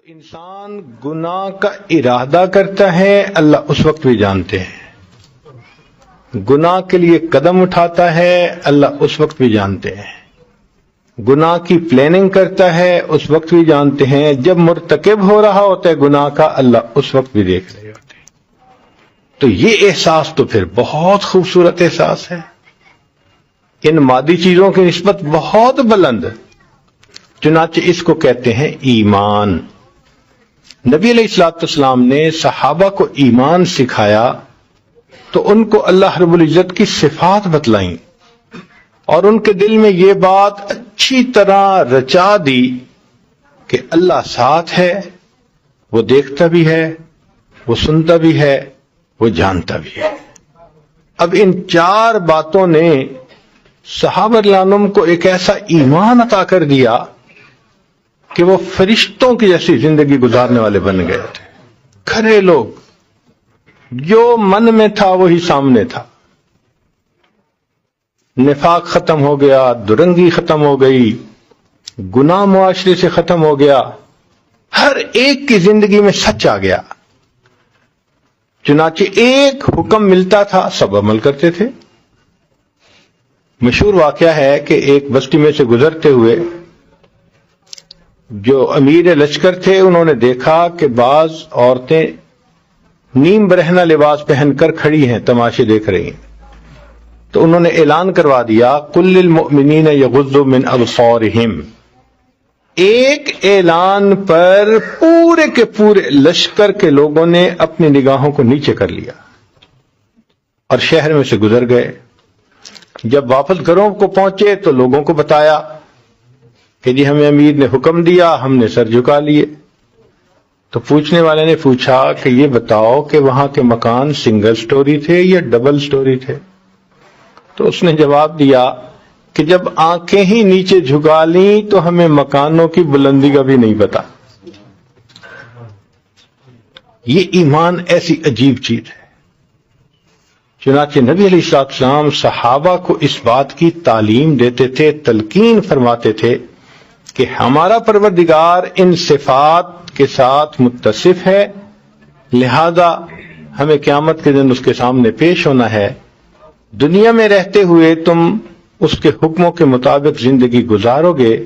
انسان گناہ کا ارادہ کرتا ہے، اللہ اس وقت بھی جانتے ہیں۔ گناہ کے لیے قدم اٹھاتا ہے، اللہ اس وقت بھی جانتے ہیں۔ گناہ کی پلاننگ کرتا ہے، اس وقت بھی جانتے ہیں۔ جب مرتکب ہو رہا ہوتا ہے گناہ کا، اللہ اس وقت بھی دیکھ رہے ہوتے ہیں۔ تو یہ احساس تو پھر بہت خوبصورت احساس ہے، ان مادی چیزوں کی نسبت بہت بلند، چنانچہ اس کو کہتے ہیں ایمان۔ نبی علیہ الصلوۃ والسلام نے صحابہ کو ایمان سکھایا تو ان کو اللہ رب العزت کی صفات بتلائیں اور ان کے دل میں یہ بات اچھی طرح رچا دی کہ اللہ ساتھ ہے، وہ دیکھتا بھی ہے، وہ سنتا بھی ہے، وہ جانتا بھی ہے۔ اب ان چار باتوں نے صحابہ رضی اللہ عنہم کو ایک ایسا ایمان عطا کر دیا کہ وہ فرشتوں کی جیسی زندگی گزارنے والے بن گئے تھے۔ کھرے لوگ، جو من میں تھا وہی سامنے تھا۔ نفاق ختم ہو گیا، درنگی ختم ہو گئی، گناہ معاشرے سے ختم ہو گیا، ہر ایک کی زندگی میں سچ آ گیا۔ چنانچہ ایک حکم ملتا تھا، سب عمل کرتے تھے۔ مشہور واقعہ ہے کہ ایک بستی میں سے گزرتے ہوئے جو امیر لشکر تھے، انہوں نے دیکھا کہ بعض عورتیں نیم برہنہ لباس پہن کر کھڑی ہیں، تماشے دیکھ رہی ہیں۔ تو انہوں نے اعلان کروا دیا، قل للمؤمنین یغضوا من ابصارہم۔ ایک اعلان پر پورے کے پورے لشکر کے لوگوں نے اپنی نگاہوں کو نیچے کر لیا اور شہر میں سے گزر گئے۔ جب واپس گھروں کو پہنچے تو لوگوں کو بتایا کہ جی ہمیں امیر نے حکم دیا، ہم نے سر جھکا لیے۔ تو پوچھنے والے نے پوچھا کہ یہ بتاؤ کہ وہاں کے مکان سنگل سٹوری تھے یا ڈبل سٹوری تھے؟ تو اس نے جواب دیا کہ جب آنکھیں ہی نیچے جھکا لیں تو ہمیں مکانوں کی بلندی کا بھی نہیں پتا۔ یہ ایمان ایسی عجیب چیز ہے۔ چنانچہ نبی علیہ الصلوۃ والسلام صحابہ کو اس بات کی تعلیم دیتے تھے، تلقین فرماتے تھے کہ ہمارا پروردگار ان صفات کے ساتھ متصف ہے، لہذا ہمیں قیامت کے دن اس کے سامنے پیش ہونا ہے۔ دنیا میں رہتے ہوئے تم اس کے حکموں کے مطابق زندگی گزارو گے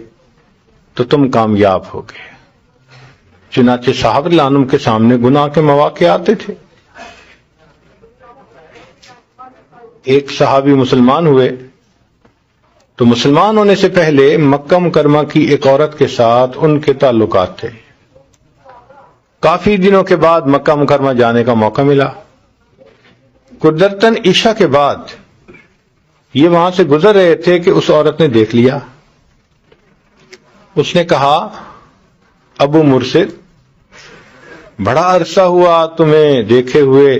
تو تم کامیاب ہوگے۔ چنانچہ صحابہ رضی اللہ عنہم کے سامنے گناہ کے مواقع آتے تھے۔ ایک صحابی مسلمان ہوئے تو مسلمان ہونے سے پہلے مکہ مکرمہ کی ایک عورت کے ساتھ ان کے تعلقات تھے۔ کافی دنوں کے بعد مکہ مکرمہ جانے کا موقع ملا۔ قدرتاً عشاء کے بعد یہ وہاں سے گزر رہے تھے کہ اس عورت نے دیکھ لیا۔ اس نے کہا، ابو مرشد، بڑا عرصہ ہوا تمہیں دیکھے ہوئے،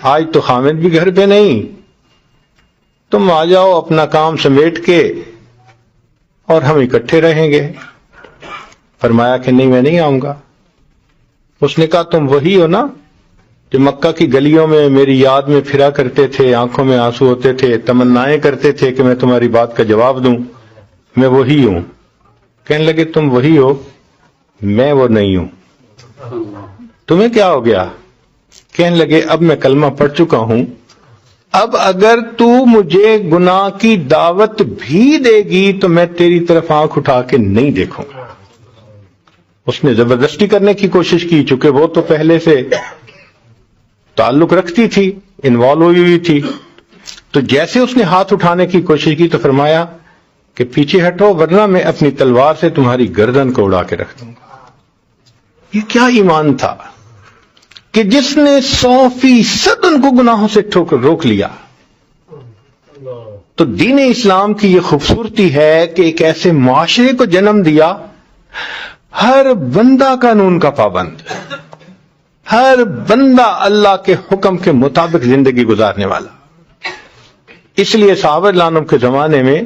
آج تو حامد بھی گھر پہ نہیں، تم آ جاؤ اپنا کام سمیٹ کے اور ہم اکٹھے رہیں گے۔ فرمایا کہ نہیں، میں نہیں آؤں گا۔ اس نے کہا، تم وہی ہو نا جو مکہ کی گلیوں میں میری یاد میں پھرا کرتے تھے، آنکھوں میں آنسو ہوتے تھے، تمنائیں کرتے تھے کہ میں تمہاری بات کا جواب دوں؟ میں وہی ہوں۔ کہنے لگے، تم وہی ہو، میں وہ نہیں ہوں۔ تمہیں کیا ہو گیا؟ کہنے لگے، اب میں کلمہ پڑھ چکا ہوں، اب اگر تو مجھے گناہ کی دعوت بھی دے گی تو میں تیری طرف آنکھ اٹھا کے نہیں دیکھوں گا۔ اس نے زبردستی کرنے کی کوشش کی، چونکہ وہ تو پہلے سے تعلق رکھتی تھی، انوالو ہوئی تھی۔ تو جیسے اس نے ہاتھ اٹھانے کی کوشش کی تو فرمایا کہ پیچھے ہٹو ورنہ میں اپنی تلوار سے تمہاری گردن کو اڑا کے رکھ دوں گا۔ یہ کیا ایمان تھا کہ جس نے 100% ان کو گناہوں سے روک لیا۔ تو دین اسلام کی یہ خوبصورتی ہے کہ ایک ایسے معاشرے کو جنم دیا، ہر بندہ قانون کا پابند، ہر بندہ اللہ کے حکم کے مطابق زندگی گزارنے والا۔ اس لیے صحابہ رضی اللہ عنہم کے زمانے میں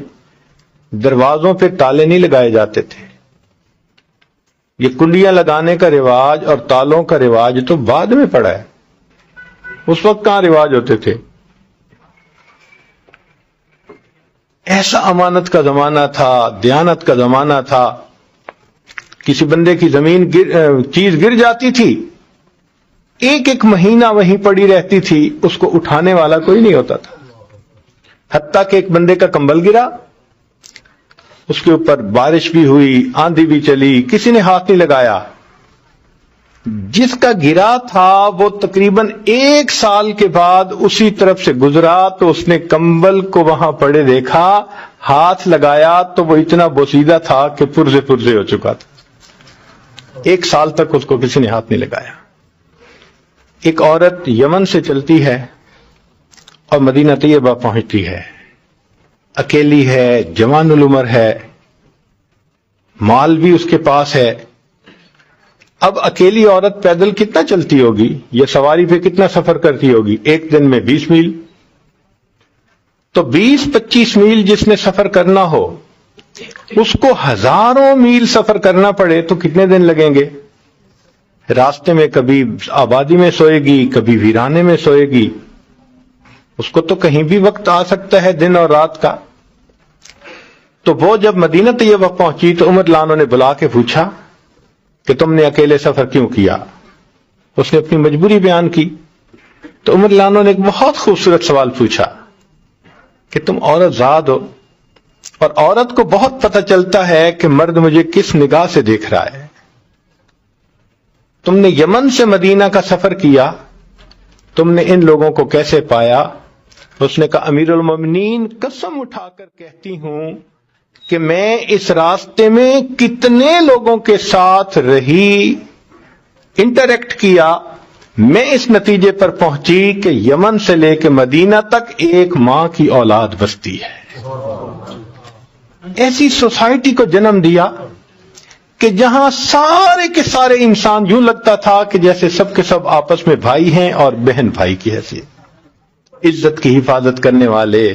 دروازوں پہ تالے نہیں لگائے جاتے تھے۔ یہ کنڈیاں لگانے کا رواج اور تالوں کا رواج تو بعد میں پڑا ہے، اس وقت کہاں رواج ہوتے تھے؟ ایسا امانت کا زمانہ تھا، دیانت کا زمانہ تھا کسی بندے کی چیز گر جاتی تھی، ایک ایک مہینہ وہیں پڑی رہتی تھی، اس کو اٹھانے والا کوئی نہیں ہوتا تھا، حتیٰ کہ ایک بندے کا کمبل گرا، اس کے اوپر بارش بھی ہوئی، آندھی بھی چلی، کسی نے ہاتھ نہیں لگایا، جس کا گرا تھا وہ تقریباً 1 سال کے بعد اسی طرف سے گزرا تو اس نے کمبل کو وہاں پڑے دیکھا، ہاتھ لگایا تو وہ اتنا بوسیدہ تھا کہ پرزے پرزے ہو چکا تھا۔ 1 سال تک اس کو کسی نے ہاتھ نہیں لگایا۔ ایک عورت یمن سے چلتی ہے اور مدینہ طیبہ پہنچتی ہے، اکیلی ہے، جوان العمر ہے، مال بھی اس کے پاس ہے۔ اب اکیلی عورت پیدل کتنا چلتی ہوگی یا سواری پہ کتنا سفر کرتی ہوگی؟ ایک دن میں 20 میل، تو 20-25 میل جس نے سفر کرنا ہو اس کو ہزاروں میل سفر کرنا پڑے تو کتنے دن لگیں گے؟ راستے میں کبھی آبادی میں سوئے گی، کبھی ویرانے میں سوئے گی، اس کو تو کہیں بھی وقت آ سکتا ہے دن اور رات کا۔ تو وہ جب مدینہ طیبہ پہنچی تو عمر لانو نے بلا کے پوچھا کہ تم نے اکیلے سفر کیوں کیا؟ اس نے اپنی مجبوری بیان کی۔ تو عمر لانو نے ایک بہت خوبصورت سوال پوچھا کہ تم عورت ذات ہو، اور عورت کو بہت پتہ چلتا ہے کہ مرد مجھے کس نگاہ سے دیکھ رہا ہے، تم نے یمن سے مدینہ کا سفر کیا، تم نے ان لوگوں کو کیسے پایا؟ اس نے کہا امیر المومنین قسم اٹھا کر کہتی ہوں کہ میں اس راستے میں کتنے لوگوں کے ساتھ رہی، انٹریکٹ کیا، میں اس نتیجے پر پہنچی کہ یمن سے لے کے مدینہ تک ایک ماں کی اولاد بستی ہے۔ ایسی سوسائٹی کو جنم دیا کہ جہاں سارے کے سارے انسان یوں لگتا تھا کہ جیسے سب کے سب آپس میں بھائی ہیں اور بہن بھائی کی حیثیت، عزت کی حفاظت کرنے والے،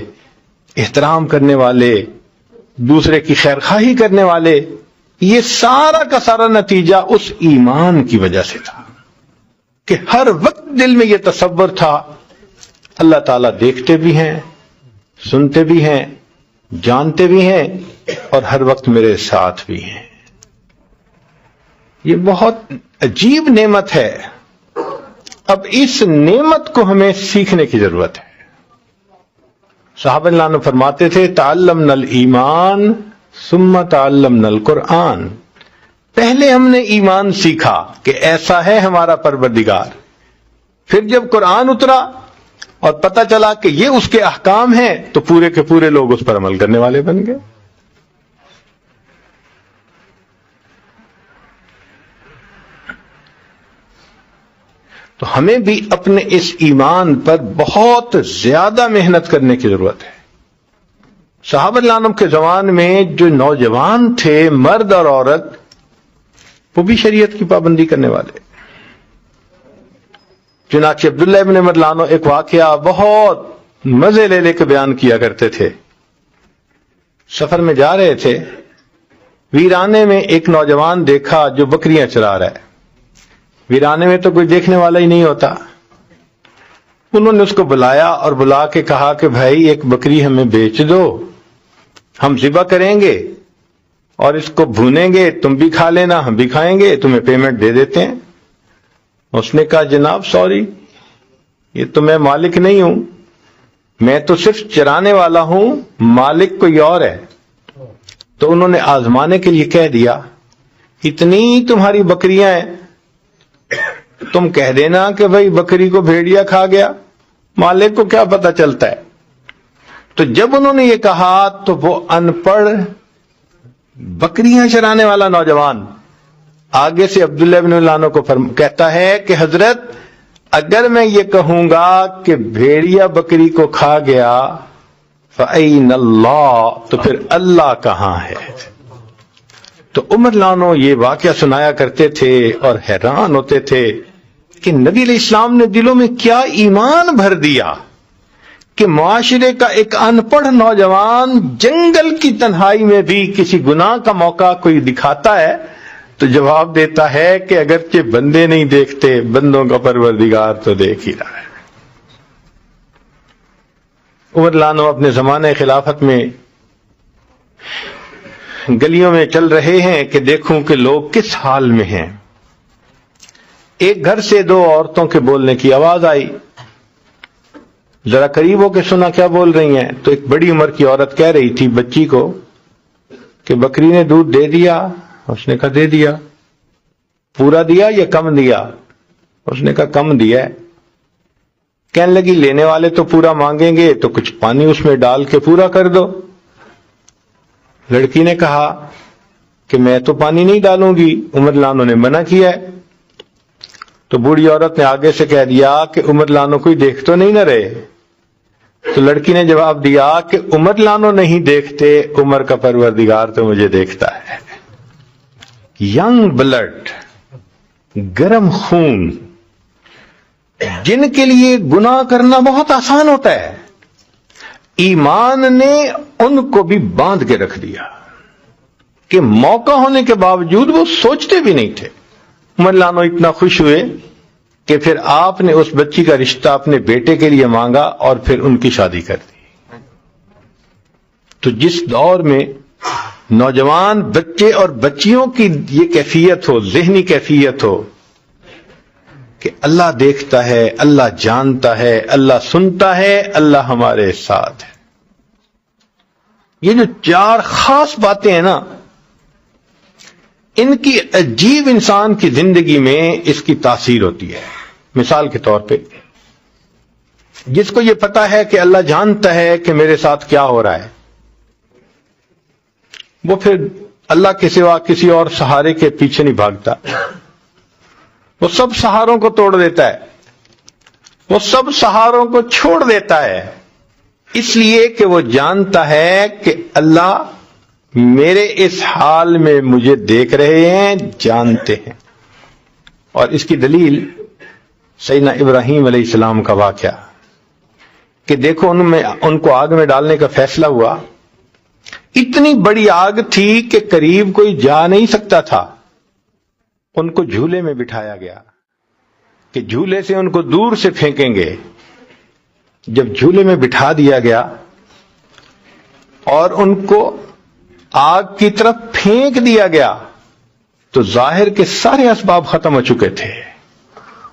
احترام کرنے والے، دوسرے کی خیر خواہی کرنے والے۔ یہ سارا کا سارا نتیجہ اس ایمان کی وجہ سے تھا کہ ہر وقت دل میں یہ تصور تھا اللہ تعالیٰ دیکھتے بھی ہیں، سنتے بھی ہیں، جانتے بھی ہیں اور ہر وقت میرے ساتھ بھی ہیں۔ یہ بہت عجیب نعمت ہے۔ اب اس نعمت کو ہمیں سیکھنے کی ضرورت ہے۔ صحابہ اللہ فرماتے تھے تعلمنا الایمان ثم تعلمنا القرآن، پہلے ہم نے ایمان سیکھا کہ ایسا ہے ہمارا پروردگار، پھر جب قرآن اترا اور پتہ چلا کہ یہ اس کے احکام ہیں تو پورے کے پورے لوگ اس پر عمل کرنے والے بن گئے۔ تو ہمیں بھی اپنے اس ایمان پر بہت زیادہ محنت کرنے کی ضرورت ہے۔ صحابہ کرام کے زمان میں جو نوجوان تھے، مرد اور عورت، وہ بھی شریعت کی پابندی کرنے والے۔ چنانچہ عبداللہ ابن عمر لانو ایک واقعہ بہت مزے لے کے بیان کیا کرتے تھے۔ سفر میں جا رہے تھے، ویرانے میں ایک نوجوان دیکھا جو بکریاں چرا رہا ہے۔ ویرانے میں تو کوئی دیکھنے والا ہی نہیں ہوتا۔ انہوں نے اس کو بلایا اور بلا کے کہا کہ بھائی ایک بکری ہمیں بیچ دو، ہم ذبح کریں گے اور اس کو بھونیں گے، تم بھی کھا لینا ہم بھی کھائیں گے، تمہیں پیمنٹ دے دیتے ہیں۔ اس نے کہا جناب سوری، یہ تو میں مالک نہیں ہوں، میں تو صرف چرانے والا ہوں، مالک کوئی اور ہے۔ تو انہوں نے آزمانے کے لیے کہہ دیا اتنی تمہاری بکریاں ہیں، تم کہہ دینا کہ بھائی بکری کو بھیڑیا کھا گیا، مالک کو کیا پتہ چلتا ہے۔ تو جب انہوں نے یہ کہا تو وہ ان پڑھ بکریاں چرانے والا نوجوان آگے سے عبداللہ بن لانو کو کہتا ہے کہ حضرت اگر میں یہ کہوں گا کہ بھیڑیا بکری کو کھا گیا فَأَيْنَ اللَّهُ، تو پھر اللہ کہاں ہے؟ تو عمر لانو یہ واقعہ سنایا کرتے تھے اور حیران ہوتے تھے کہ نبی علیہ السلام نے دلوں میں کیا ایمان بھر دیا کہ معاشرے کا ایک ان پڑھ نوجوان جنگل کی تنہائی میں بھی کسی گناہ کا موقع کوئی دکھاتا ہے تو جواب دیتا ہے کہ اگرچہ بندے نہیں دیکھتے، بندوں کا پروردگار تو دیکھ ہی رہا ہے۔ عمر لانو اپنے زمانے خلافت میں گلیوں میں چل رہے ہیں کہ دیکھوں کہ لوگ کس حال میں ہیں. ایک گھر سے دو عورتوں کے بولنے کی آواز آئی. ذرا قریب ہو کے سنا کیا بول رہی ہیں. تو ایک بڑی عمر کی عورت کہہ رہی تھی بچی کو کہ بکری نے دودھ دے دیا. اس نے کہا دے دیا. پورا دیا یا کم دیا؟ اس نے کہا کم دیا ہے. کہنے لگی لینے والے تو پورا مانگیں گے تو کچھ پانی اس میں ڈال کے پورا کر دو. لڑکی نے کہا کہ میں تو پانی نہیں ڈالوں گی، عمر لانو نے منع کیا ہے. تو بوڑھی عورت نے آگے سے کہہ دیا کہ عمر لانو کوئی دیکھ تو نہیں نہ رہے. تو لڑکی نے جواب دیا کہ عمر لانو نہیں دیکھتے، عمر کا پروردگار تو مجھے دیکھتا ہے. ینگ بلڈ، گرم خون، جن کے لیے گناہ کرنا بہت آسان ہوتا ہے، ایمان نے ان کو بھی باندھ کے رکھ دیا کہ موقع ہونے کے باوجود وہ سوچتے بھی نہیں تھے. عمر لانو اتنا خوش ہوئے کہ پھر آپ نے اس بچی کا رشتہ اپنے بیٹے کے لیے مانگا اور پھر ان کی شادی کر دی. تو جس دور میں نوجوان بچے اور بچیوں کی یہ کیفیت ہو، ذہنی کیفیت ہو کہ اللہ دیکھتا ہے، اللہ جانتا ہے، اللہ سنتا ہے، اللہ ہمارے ساتھ ہے. یہ جو چار خاص باتیں ہیں نا، ان کی عجیب انسان کی زندگی میں اس کی تاثیر ہوتی ہے. مثال کے طور پہ جس کو یہ پتا ہے کہ اللہ جانتا ہے کہ میرے ساتھ کیا ہو رہا ہے، وہ پھر اللہ کے سوا کسی اور سہارے کے پیچھے نہیں بھاگتا. وہ سب سہاروں کو توڑ دیتا ہے، وہ سب سہاروں کو چھوڑ دیتا ہے، اس لیے کہ وہ جانتا ہے کہ اللہ میرے اس حال میں مجھے دیکھ رہے ہیں، جانتے ہیں. اور اس کی دلیل سیدنا ابراہیم علیہ السلام کا واقعہ کہ دیکھو ان کو آگ میں ڈالنے کا فیصلہ ہوا. اتنی بڑی آگ تھی کہ قریب کوئی جا نہیں سکتا تھا. ان کو جھولے میں بٹھایا گیا کہ جھولے سے ان کو دور سے پھینکیں گے. جب جھولے میں بٹھا دیا گیا اور ان کو آگ کی طرف پھینک دیا گیا تو ظاہر کے سارے اسباب ختم ہو چکے تھے.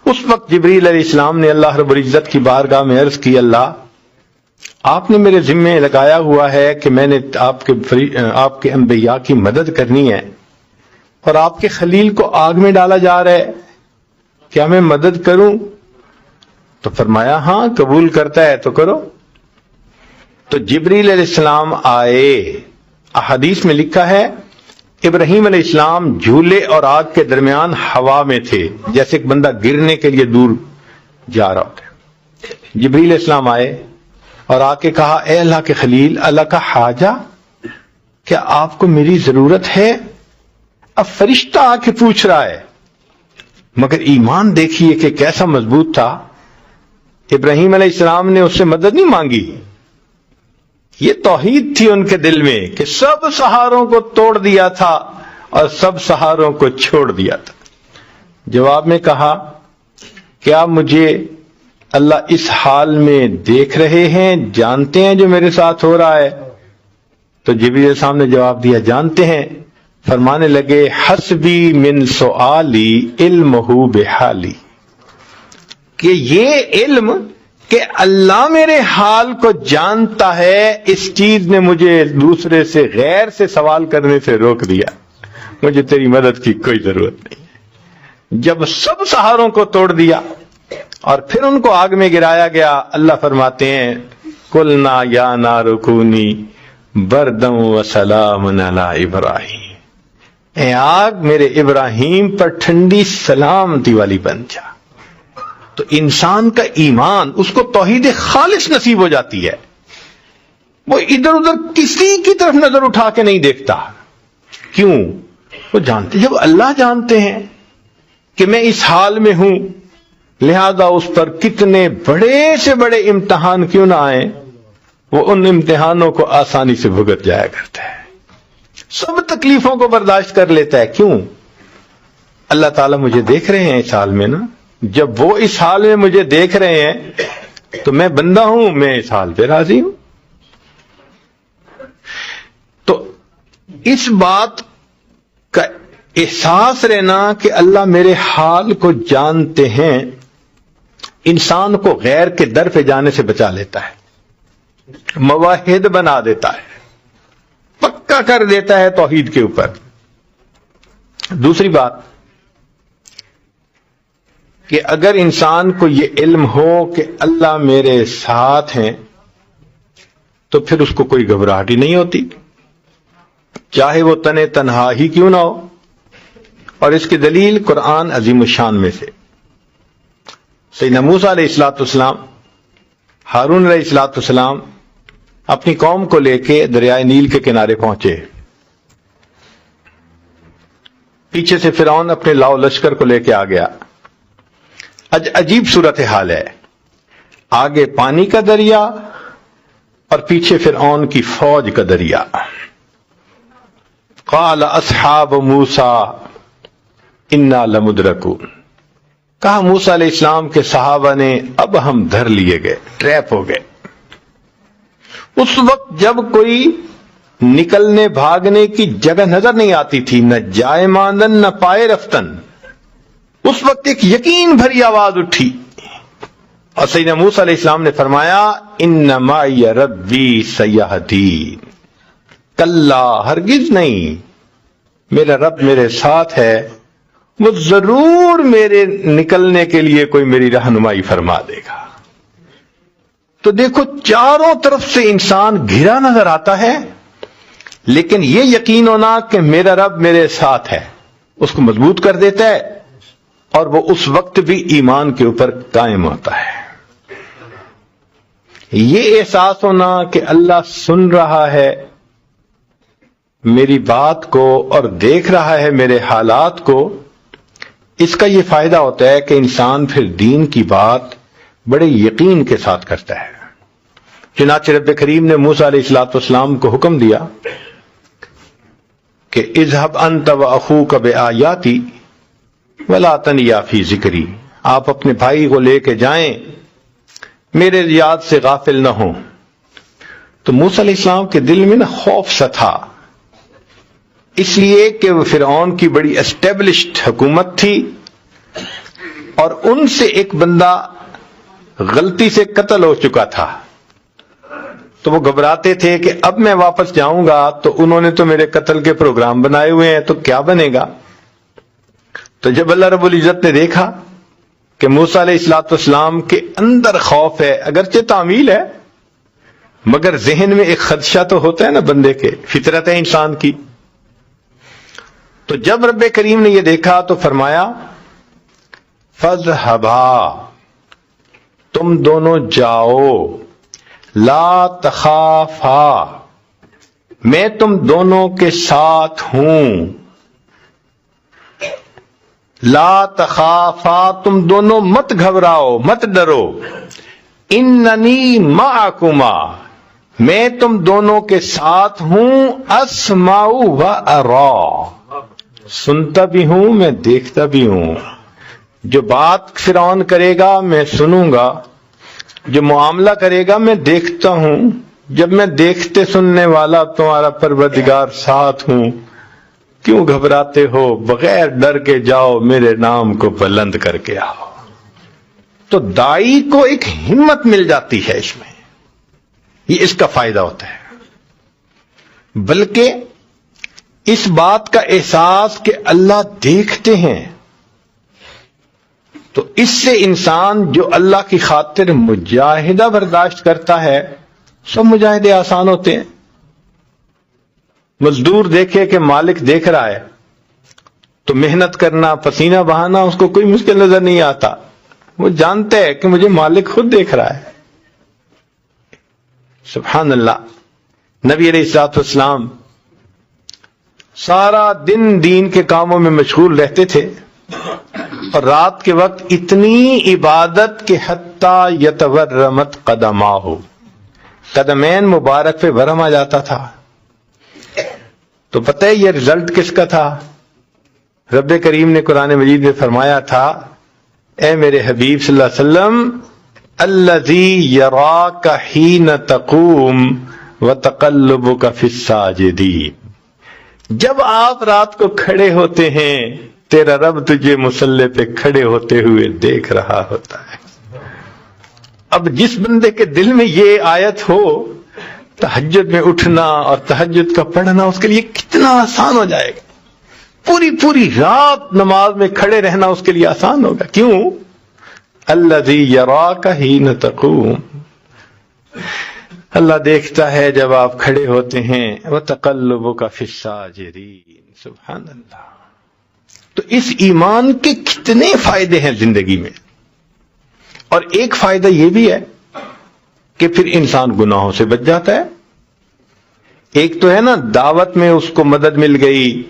اس وقت جبریل علیہ السلام نے اللہ رب العزت کی بارگاہ میں عرض کی، اللہ آپ نے میرے ذمے لگایا ہوا ہے کہ میں نے آپ کے انبیاء کی مدد کرنی ہے اور آپ کے خلیل کو آگ میں ڈالا جا رہا ہے، کیا میں مدد کروں؟ تو فرمایا ہاں قبول کرتا ہے تو کرو. تو جبریل علیہ السلام آئے. احادیث میں لکھا ہے ابراہیم علیہ السلام جھولے اور آگ کے درمیان ہوا میں تھے، جیسے ایک بندہ گرنے کے لیے دور جا رہا ہوتا. جبریل علیہ السلام آئے اور آ کے کہا اے اللہ کے خلیل، اللہ کا حاجہ، کیا آپ کو میری ضرورت ہے؟ اب فرشتہ آ کے پوچھ رہا ہے، مگر ایمان دیکھیے کہ کیسا مضبوط تھا. ابراہیم علیہ السلام نے اس سے مدد نہیں مانگی. یہ توحید تھی ان کے دل میں کہ سب سہاروں کو توڑ دیا تھا اور سب سہاروں کو چھوڑ دیا تھا. جواب میں کہا کیا مجھے اللہ اس حال میں دیکھ رہے ہیں، جانتے ہیں جو میرے ساتھ ہو رہا ہے؟ تو جبریل السلام نے جواب دیا جانتے ہیں. فرمانے لگے حسبی من سؤالی علمہ بحالی، کہ یہ علم کہ اللہ میرے حال کو جانتا ہے، اس چیز نے مجھے دوسرے سے غیر سے سوال کرنے سے روک دیا. مجھے تیری مدد کی کوئی ضرورت نہیں. جب سب سہاروں کو توڑ دیا اور پھر ان کو آگ میں گرایا گیا، اللہ فرماتے ہیں قلنا یا نار کونی بردا وسلام علی ابراہیم، اے آگ میرے ابراہیم پر ٹھنڈی سلامتی والی بن جا. تو انسان کا ایمان، اس کو توحید خالص نصیب ہو جاتی ہے. وہ ادھر ادھر کسی کی طرف نظر اٹھا کے نہیں دیکھتا. کیوں؟ وہ جانتے، جب اللہ جانتے ہیں کہ میں اس حال میں ہوں، لہذا اس پر کتنے بڑے سے بڑے امتحان کیوں نہ آئیں، وہ ان امتحانوں کو آسانی سے بھگت جایا کرتا ہے، سب تکلیفوں کو برداشت کر لیتا ہے. کیوں؟ اللہ تعالیٰ مجھے دیکھ رہے ہیں اس حال میں نا. جب وہ اس حال میں مجھے دیکھ رہے ہیں تو میں بندہ ہوں، میں اس حال پہ راضی ہوں. تو اس بات کا احساس رہنا کہ اللہ میرے حال کو جانتے ہیں، انسان کو غیر کے در پہ جانے سے بچا لیتا ہے، موحد بنا دیتا ہے، پکا کر دیتا ہے توحید کے اوپر۔ دوسری بات کہ اگر انسان کو یہ علم ہو کہ اللہ میرے ساتھ ہیں تو پھر اس کو کوئی گھبراہٹ ہی نہیں ہوتی، چاہے وہ تنہا ہی کیوں نہ ہو۔ اور اس کی دلیل قرآن عظیم الشان میں سے سیدنا موسیٰ علیہ الصلوۃ والسلام، ہارون علیہ الصلوۃ والسلام اپنی قوم کو لے کے دریائے نیل کے کنارے پہنچے، پیچھے سے فرعون اپنے لاؤ لشکر کو لے کے آ گیا۔ عجیب صورتحال ہے، آگے پانی کا دریا اور پیچھے فرعون کی فوج کا دریا۔ قال اصحاب موسیٰ انا لمدرکون، کہا موسیٰ علیہ السلام کے صحابہ نے اب ہم دھر لیے گئے، ٹریپ ہو گئے۔ اس وقت جب کوئی نکلنے بھاگنے کی جگہ نظر نہیں آتی تھی، نہ جائے ماندن نہ پائے رفتن، اس وقت ایک یقین بھری آواز اٹھی اور سیدنا موسیٰ علیہ السلام نے فرمایا ان معی ربی سیہدین، کلا ہرگز نہیں، میرا رب میرے ساتھ ہے، وہ ضرور میرے نکلنے کے لیے کوئی میری رہنمائی فرما دے گا۔ تو دیکھو چاروں طرف سے انسان گھرا نظر آتا ہے، لیکن یہ یقین ہونا کہ میرا رب میرے ساتھ ہے اس کو مضبوط کر دیتا ہے، اور وہ اس وقت بھی ایمان کے اوپر قائم ہوتا ہے۔ یہ احساس ہونا کہ اللہ سن رہا ہے میری بات کو اور دیکھ رہا ہے میرے حالات کو، اس کا یہ فائدہ ہوتا ہے کہ انسان پھر دین کی بات بڑے یقین کے ساتھ کرتا ہے۔ چنانچہ رب کریم نے موسیٰ علیہ الصلوۃ والسلام کو حکم دیا کہ اذهب انت واخوک بآیاتی ولا تنیا فی ذکری، آپ اپنے بھائی کو لے کے جائیں، میرے یاد سے غافل نہ ہوں۔ تو موسیٰ علیہ السلام کے دل میں خوف سا تھا، اس لیے کہ وہ فرعون کی بڑی اسٹیبلشڈ حکومت تھی اور ان سے ایک بندہ غلطی سے قتل ہو چکا تھا، تو وہ گھبراتے تھے کہ اب میں واپس جاؤں گا تو انہوں نے تو میرے قتل کے پروگرام بنائے ہوئے ہیں، تو کیا بنے گا۔ تو جب اللہ رب العزت نے دیکھا کہ موسیٰ علیہ الصلوۃ والسلام کے اندر خوف ہے، اگرچہ تعمیل ہے مگر ذہن میں ایک خدشہ تو ہوتا ہے نا بندے کے، فطرت ہے انسان کی، تو جب رب کریم نے یہ دیکھا تو فرمایا فَاذْهَبَا، تم دونوں جاؤ، لا تخافا، میں تم دونوں کے ساتھ ہوں، لا تخافا، تم دونوں مت گھبراؤ مت ڈرو، اننی معکما، میں تم دونوں کے ساتھ ہوں، اسمع و ارا، سنتا بھی ہوں میں دیکھتا بھی ہوں، جو بات فرعون کرے گا میں سنوں گا، جو معاملہ کرے گا میں دیکھتا ہوں، جب میں دیکھتے سننے والا تمہارا پروردگار ساتھ ہوں، کیوں گھبراتے ہو، بغیر ڈر کے جاؤ، میرے نام کو بلند کر کے آؤ۔ تو داعی کو ایک ہمت مل جاتی ہے، اس میں یہ اس کا فائدہ ہوتا ہے، بلکہ اس بات کا احساس کہ اللہ دیکھتے ہیں، تو اس سے انسان جو اللہ کی خاطر مجاہدہ برداشت کرتا ہے، سب مجاہدے آسان ہوتے ہیں۔ مزدور دیکھے کہ مالک دیکھ رہا ہے تو محنت کرنا، پسینہ بہانا اس کو کوئی مشکل نظر نہیں آتا، وہ جانتے ہے کہ مجھے مالک خود دیکھ رہا ہے۔ سبحان اللہ، نبی علیہ الصلوۃ والسلام سارا دن دین کے کاموں میں مشغول رہتے تھے، اور رات کے وقت اتنی عبادت کہ حتیٰ یتورمت قدماہ، قدمین مبارک پہ ورم آ جاتا تھا۔ تو پتہ ہے یہ رزلٹ کس کا تھا؟ رب کریم نے قرآن مجید میں فرمایا تھا، اے میرے حبیب صلی اللہ علیہ وسلم، الذی یراک حین تقوم وتقلبک فی الساجدین، جب آپ رات کو کھڑے ہوتے ہیں تیرا رب تجھے مصلی پہ کھڑے ہوتے ہوئے دیکھ رہا ہوتا ہے۔ اب جس بندے کے دل میں یہ آیت ہو، تہجد میں اٹھنا اور تہجد کا پڑھنا اس کے لیے کتنا آسان ہو جائے گا۔ پوری رات نماز میں کھڑے رہنا اس کے لیے آسان ہوگا۔ کیوں؟ الذی یراک حین تقوم، اللہ دیکھتا ہے جب آپ کھڑے ہوتے ہیں۔ وتقلبک فی الساجدین، سبحان اللہ۔ تو اس ایمان کے کتنے فائدے ہیں زندگی میں، اور ایک فائدہ یہ بھی ہے کہ پھر انسان گناہوں سے بچ جاتا ہے۔ ایک تو ہے نا دعوت میں اس کو مدد مل گئی،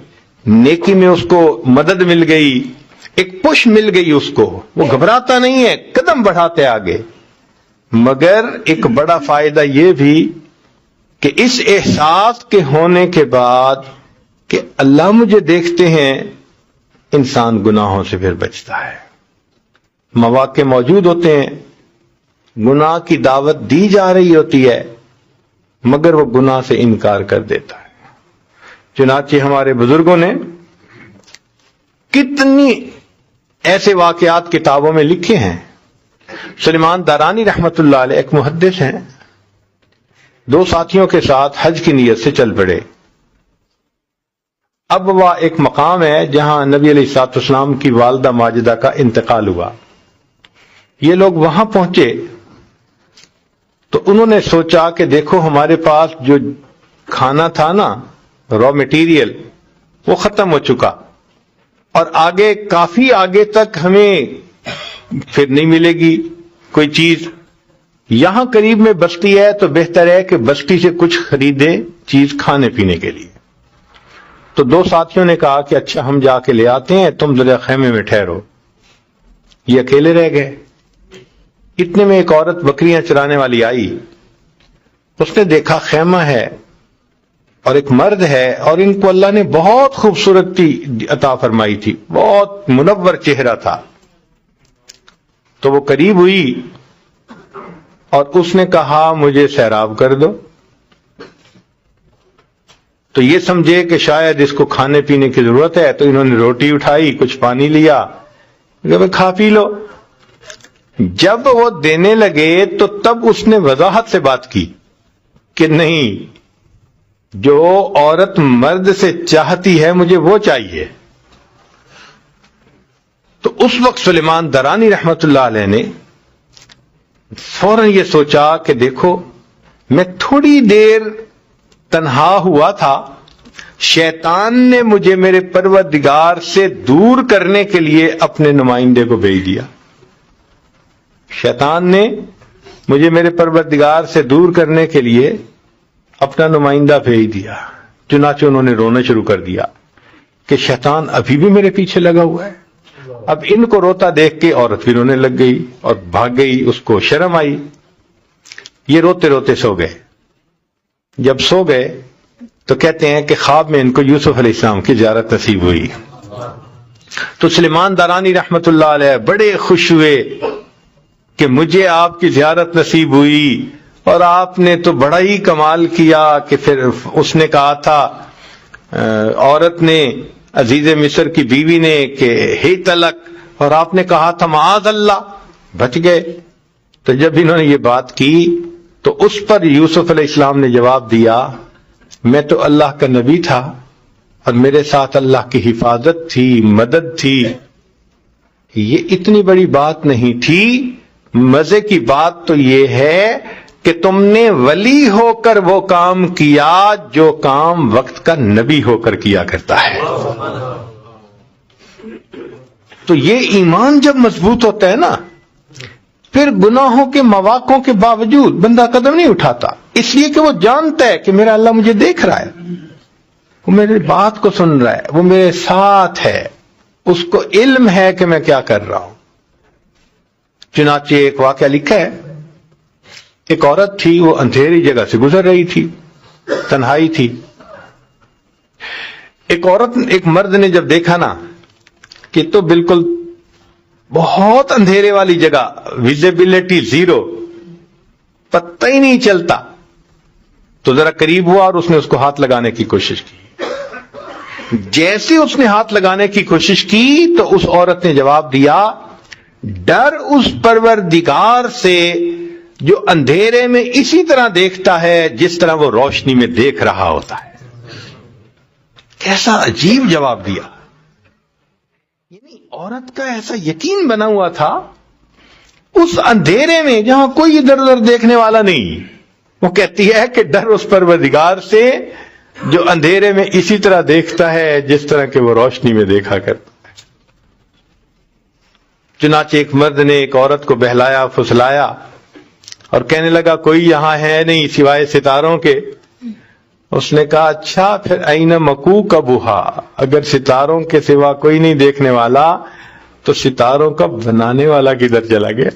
نیکی میں اس کو مدد مل گئی، ایک پش مل گئی اس کو، وہ گھبراتا نہیں ہے، قدم بڑھاتے آگے۔ مگر ایک بڑا فائدہ یہ بھی کہ اس احساس کے ہونے کے بعد کہ اللہ مجھے دیکھتے ہیں، انسان گناہوں سے پھر بچتا ہے۔ مواقع موجود ہوتے ہیں، گناہ کی دعوت دی جا رہی ہوتی ہے مگر وہ گناہ سے انکار کر دیتا ہے۔ چنانچہ ہمارے بزرگوں نے کتنی ایسے واقعات کتابوں میں لکھے ہیں۔ سلیمان دارانی رحمت اللہ علیہ ایک محدث ہیں، 2 ساتھیوں کے ساتھ حج کی نیت سے چل پڑے۔ اب وہ ایک مقام ہے جہاں نبی علیہ الصلوۃ والسلام کی والدہ ماجدہ کا انتقال ہوا۔ یہ لوگ وہاں پہنچے تو انہوں نے سوچا کہ دیکھو ہمارے پاس جو کھانا تھا نا، را مٹیریل، وہ ختم ہو چکا، اور آگے کافی آگے تک ہمیں پھر نہیں ملے گی کوئی چیز۔ یہاں قریب میں بستی ہے تو بہتر ہے کہ بستی سے کچھ خریدے چیز کھانے پینے کے لیے۔ تو 2 ساتھیوں نے کہا کہ اچھا ہم جا کے لے آتے ہیں، تم ذرا خیمے میں ٹھہرو۔ یہ اکیلے رہ گئے۔ اتنے میں ایک عورت بکریاں چرانے والی آئی، اس نے دیکھا خیمہ ہے اور ایک مرد ہے، اور ان کو اللہ نے بہت خوبصورتی عطا فرمائی تھی، بہت منور چہرہ تھا۔ تو وہ قریب ہوئی اور اس نے کہا مجھے سیراب کر دو۔ تو یہ سمجھے کہ شاید اس کو کھانے پینے کی ضرورت ہے، تو انہوں نے روٹی اٹھائی، کچھ پانی لیا، کہ کھا پی لو۔ جب وہ دینے لگے تو تب اس نے وضاحت سے بات کی کہ نہیں، جو عورت مرد سے چاہتی ہے مجھے وہ چاہیے۔ تو اس وقت سلیمان درانی رحمت اللہ علیہ نے فوراً یہ سوچا کہ دیکھو میں تھوڑی دیر تنہا ہوا تھا، شیطان نے مجھے میرے پروردگار سے دور کرنے کے لیے اپنے نمائندے کو بھیج دیا۔ شیطان نے مجھے میرے پروردگار سے دور کرنے کے لیے اپنا نمائندہ بھیج دیا۔ چنانچہ انہوں نے رونا شروع کر دیا کہ شیطان ابھی بھی میرے پیچھے لگا ہوا ہے۔ اب ان کو روتا دیکھ کے عورت بھی رونے لگ گئی اور بھاگ گئی، اس کو شرم آئی۔ یہ روتے روتے سو گئے۔ جب سو گئے تو کہتے ہیں کہ خواب میں ان کو یوسف علیہ السلام کی زیارت نصیب ہوئی۔ تو سلیمان دارانی رحمت اللہ علیہ بڑے خوش ہوئے کہ مجھے آپ کی زیارت نصیب ہوئی، اور آپ نے تو بڑا ہی کمال کیا کہ پھر اس نے کہا تھا عورت نے، عزیز مصر کی بیوی نے، کہ ہی تلک، اور آپ نے کہا تھا معاذ اللہ، بچ گئے۔ تو جب انہوں نے یہ بات کی تو اس پر یوسف علیہ السلام نے جواب دیا میں تو اللہ کا نبی تھا اور میرے ساتھ اللہ کی حفاظت تھی، مدد تھی، یہ اتنی بڑی بات نہیں تھی۔ مزے کی بات تو یہ ہے کہ تم نے ولی ہو کر وہ کام کیا جو کام وقت کا نبی ہو کر کیا کرتا ہے۔ تو یہ ایمان جب مضبوط ہوتا ہے نا، پھر گناہوں کے مواقعوں کے باوجود بندہ قدم نہیں اٹھاتا، اس لیے کہ وہ جانتا ہے کہ میرا اللہ مجھے دیکھ رہا ہے، وہ میری بات کو سن رہا ہے، وہ میرے ساتھ ہے، اس کو علم ہے کہ میں کیا کر رہا ہوں۔ چنانچہ ایک واقعہ لکھا ہے، ایک عورت تھی، وہ اندھیری جگہ سے گزر رہی تھی، تنہائی تھی۔ ایک مرد نے جب دیکھا نا کہ تو بالکل بہت اندھیرے والی جگہ، ویزیبلٹی 0، پتہ ہی نہیں چلتا، تو ذرا قریب ہوا اور اس نے اس کو ہاتھ لگانے کی کوشش کی۔ جیسے اس نے ہاتھ لگانے کی کوشش کی تو اس عورت نے جواب دیا، ڈر اس پروردگار سے جو اندھیرے میں اسی طرح دیکھتا ہے جس طرح وہ روشنی میں دیکھ رہا ہوتا ہے۔ کیسا عجیب جواب دیا! یعنی عورت کا ایسا یقین بنا ہوا تھا اس اندھیرے میں جہاں کوئی ادھر ادھر دیکھنے والا نہیں، وہ کہتی ہے کہ ڈر اس پروردگار سے جو اندھیرے میں اسی طرح دیکھتا ہے جس طرح کہ وہ روشنی میں دیکھا کرتا ہے۔ چنانچہ ایک مرد نے ایک عورت کو بہلایا پھسلایا اور کہنے لگا کوئی یہاں ہے نہیں سوائے ستاروں کے۔ اس نے کہا اچھا پھر این مکوک ابوہا، اگر ستاروں کے سوا کوئی نہیں دیکھنے والا تو ستاروں کا بنانے والا کدھر چلا گیا؟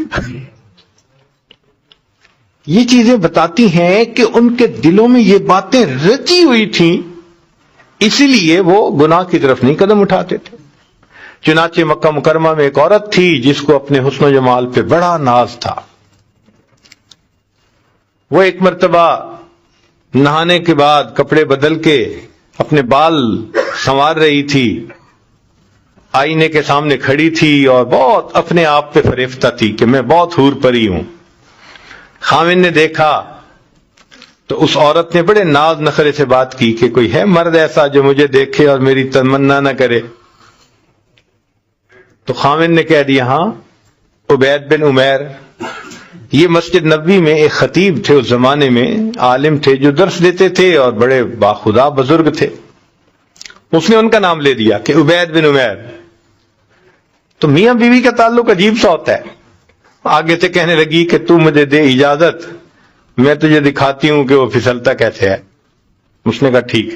یہ چیزیں بتاتی ہیں کہ ان کے دلوں میں یہ باتیں رچی ہوئی تھیں، اسی لیے وہ گناہ کی طرف نہیں قدم اٹھاتے تھے۔ چنانچہ مکہ مکرمہ میں ایک عورت تھی جس کو اپنے حسن و جمال پہ بڑا ناز تھا۔ وہ ایک مرتبہ نہانے کے بعد کپڑے بدل کے اپنے بال سنوار رہی تھی، آئینے کے سامنے کھڑی تھی اور بہت اپنے آپ پہ فریفتہ تھی کہ میں بہت حور پری ہوں۔ خاوند نے دیکھا تو اس عورت نے بڑے ناز نخرے سے بات کی کہ کوئی ہے مرد ایسا جو مجھے دیکھے اور میری تمنا نہ کرے؟ تو خاوند نے کہہ دیا ہاں، عبید بن عمیر، یہ مسجد نبوی میں ایک خطیب تھے، اس زمانے میں عالم تھے جو درس دیتے تھے اور بڑے باخدا بزرگ تھے۔ اس نے ان کا نام لے دیا کہ عبید بن عمیر۔ تو میاں بیوی کا تعلق عجیب سا ہوتا ہے۔ آگے سے کہنے لگی کہ تو مجھے دے اجازت، میں تجھے دکھاتی ہوں کہ وہ پھسلتا کیسے ہے۔ اس نے کہا ٹھیک۔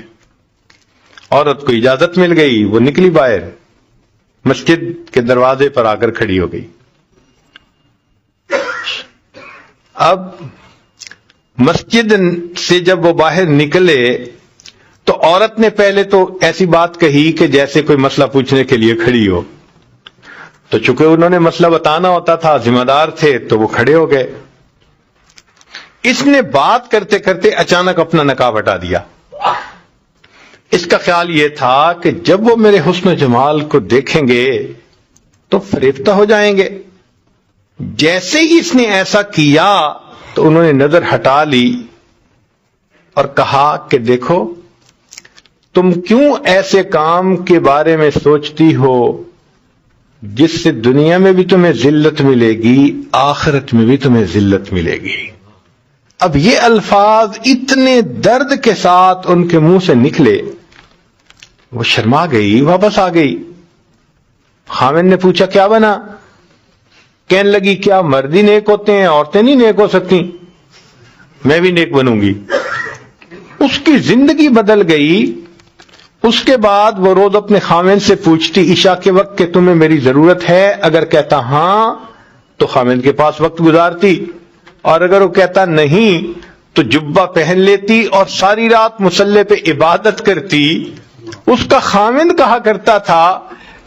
عورت کو اجازت مل گئی، وہ نکلی باہر، مسجد کے دروازے پر آ کر کھڑی ہو گئی۔ اب مسجد سے جب وہ باہر نکلے تو عورت نے پہلے تو ایسی بات کہی کہ جیسے کوئی مسئلہ پوچھنے کے لیے کھڑی ہو، تو چونکہ انہوں نے مسئلہ بتانا ہوتا تھا، ذمہ دار تھے، تو وہ کھڑے ہو گئے۔ اس نے بات کرتے کرتے اچانک اپنا نقاب ہٹا دیا۔ اس کا خیال یہ تھا کہ جب وہ میرے حسن و جمال کو دیکھیں گے تو فریفتہ ہو جائیں گے۔ جیسے ہی اس نے ایسا کیا تو انہوں نے نظر ہٹا لی اور کہا کہ دیکھو تم کیوں ایسے کام کے بارے میں سوچتی ہو جس سے دنیا میں بھی تمہیں ذلت ملے گی، آخرت میں بھی تمہیں ذلت ملے گی۔ اب یہ الفاظ اتنے درد کے ساتھ ان کے منہ سے نکلے، وہ شرما گئی، واپس آ گئی۔ خاوند نے پوچھا کیا بنا؟ کہنے لگی کیا مرد ہی نیک ہوتے ہیں، عورتیں نہیں نیک ہو سکتی؟ میں بھی نیک بنوں گی۔ اس کی زندگی بدل گئی۔ اس کے بعد وہ روز اپنے خاوند سے پوچھتی عشاء کے وقت کہ تمہیں میری ضرورت ہے؟ اگر کہتا ہاں تو خاوند کے پاس وقت گزارتی، اور اگر وہ کہتا نہیں تو جبہ پہن لیتی اور ساری رات مصلی پہ عبادت کرتی۔ اس کا خاوند کہا کرتا تھا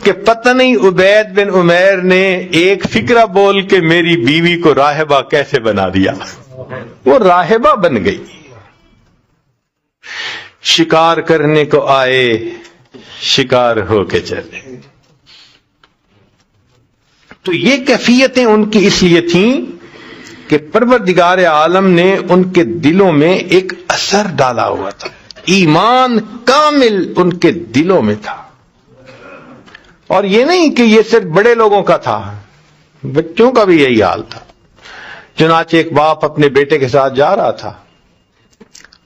کہ پتہ نہیں عبید بن عمیر نے ایک فکرہ بول کے میری بیوی کو راہبہ کیسے بنا دیا۔ وہ راہبہ بن گئی۔ شکار کرنے کو آئے، شکار ہو کے چلے۔ تو یہ کیفیتیں ان کی اس لیے تھیں کہ پروردگار عالم نے ان کے دلوں میں ایک اثر ڈالا ہوا تھا، ایمان کامل ان کے دلوں میں تھا۔ اور یہ نہیں کہ یہ صرف بڑے لوگوں کا تھا، بچوں کا بھی یہی حال تھا۔ چنانچہ ایک باپ اپنے بیٹے کے ساتھ جا رہا تھا،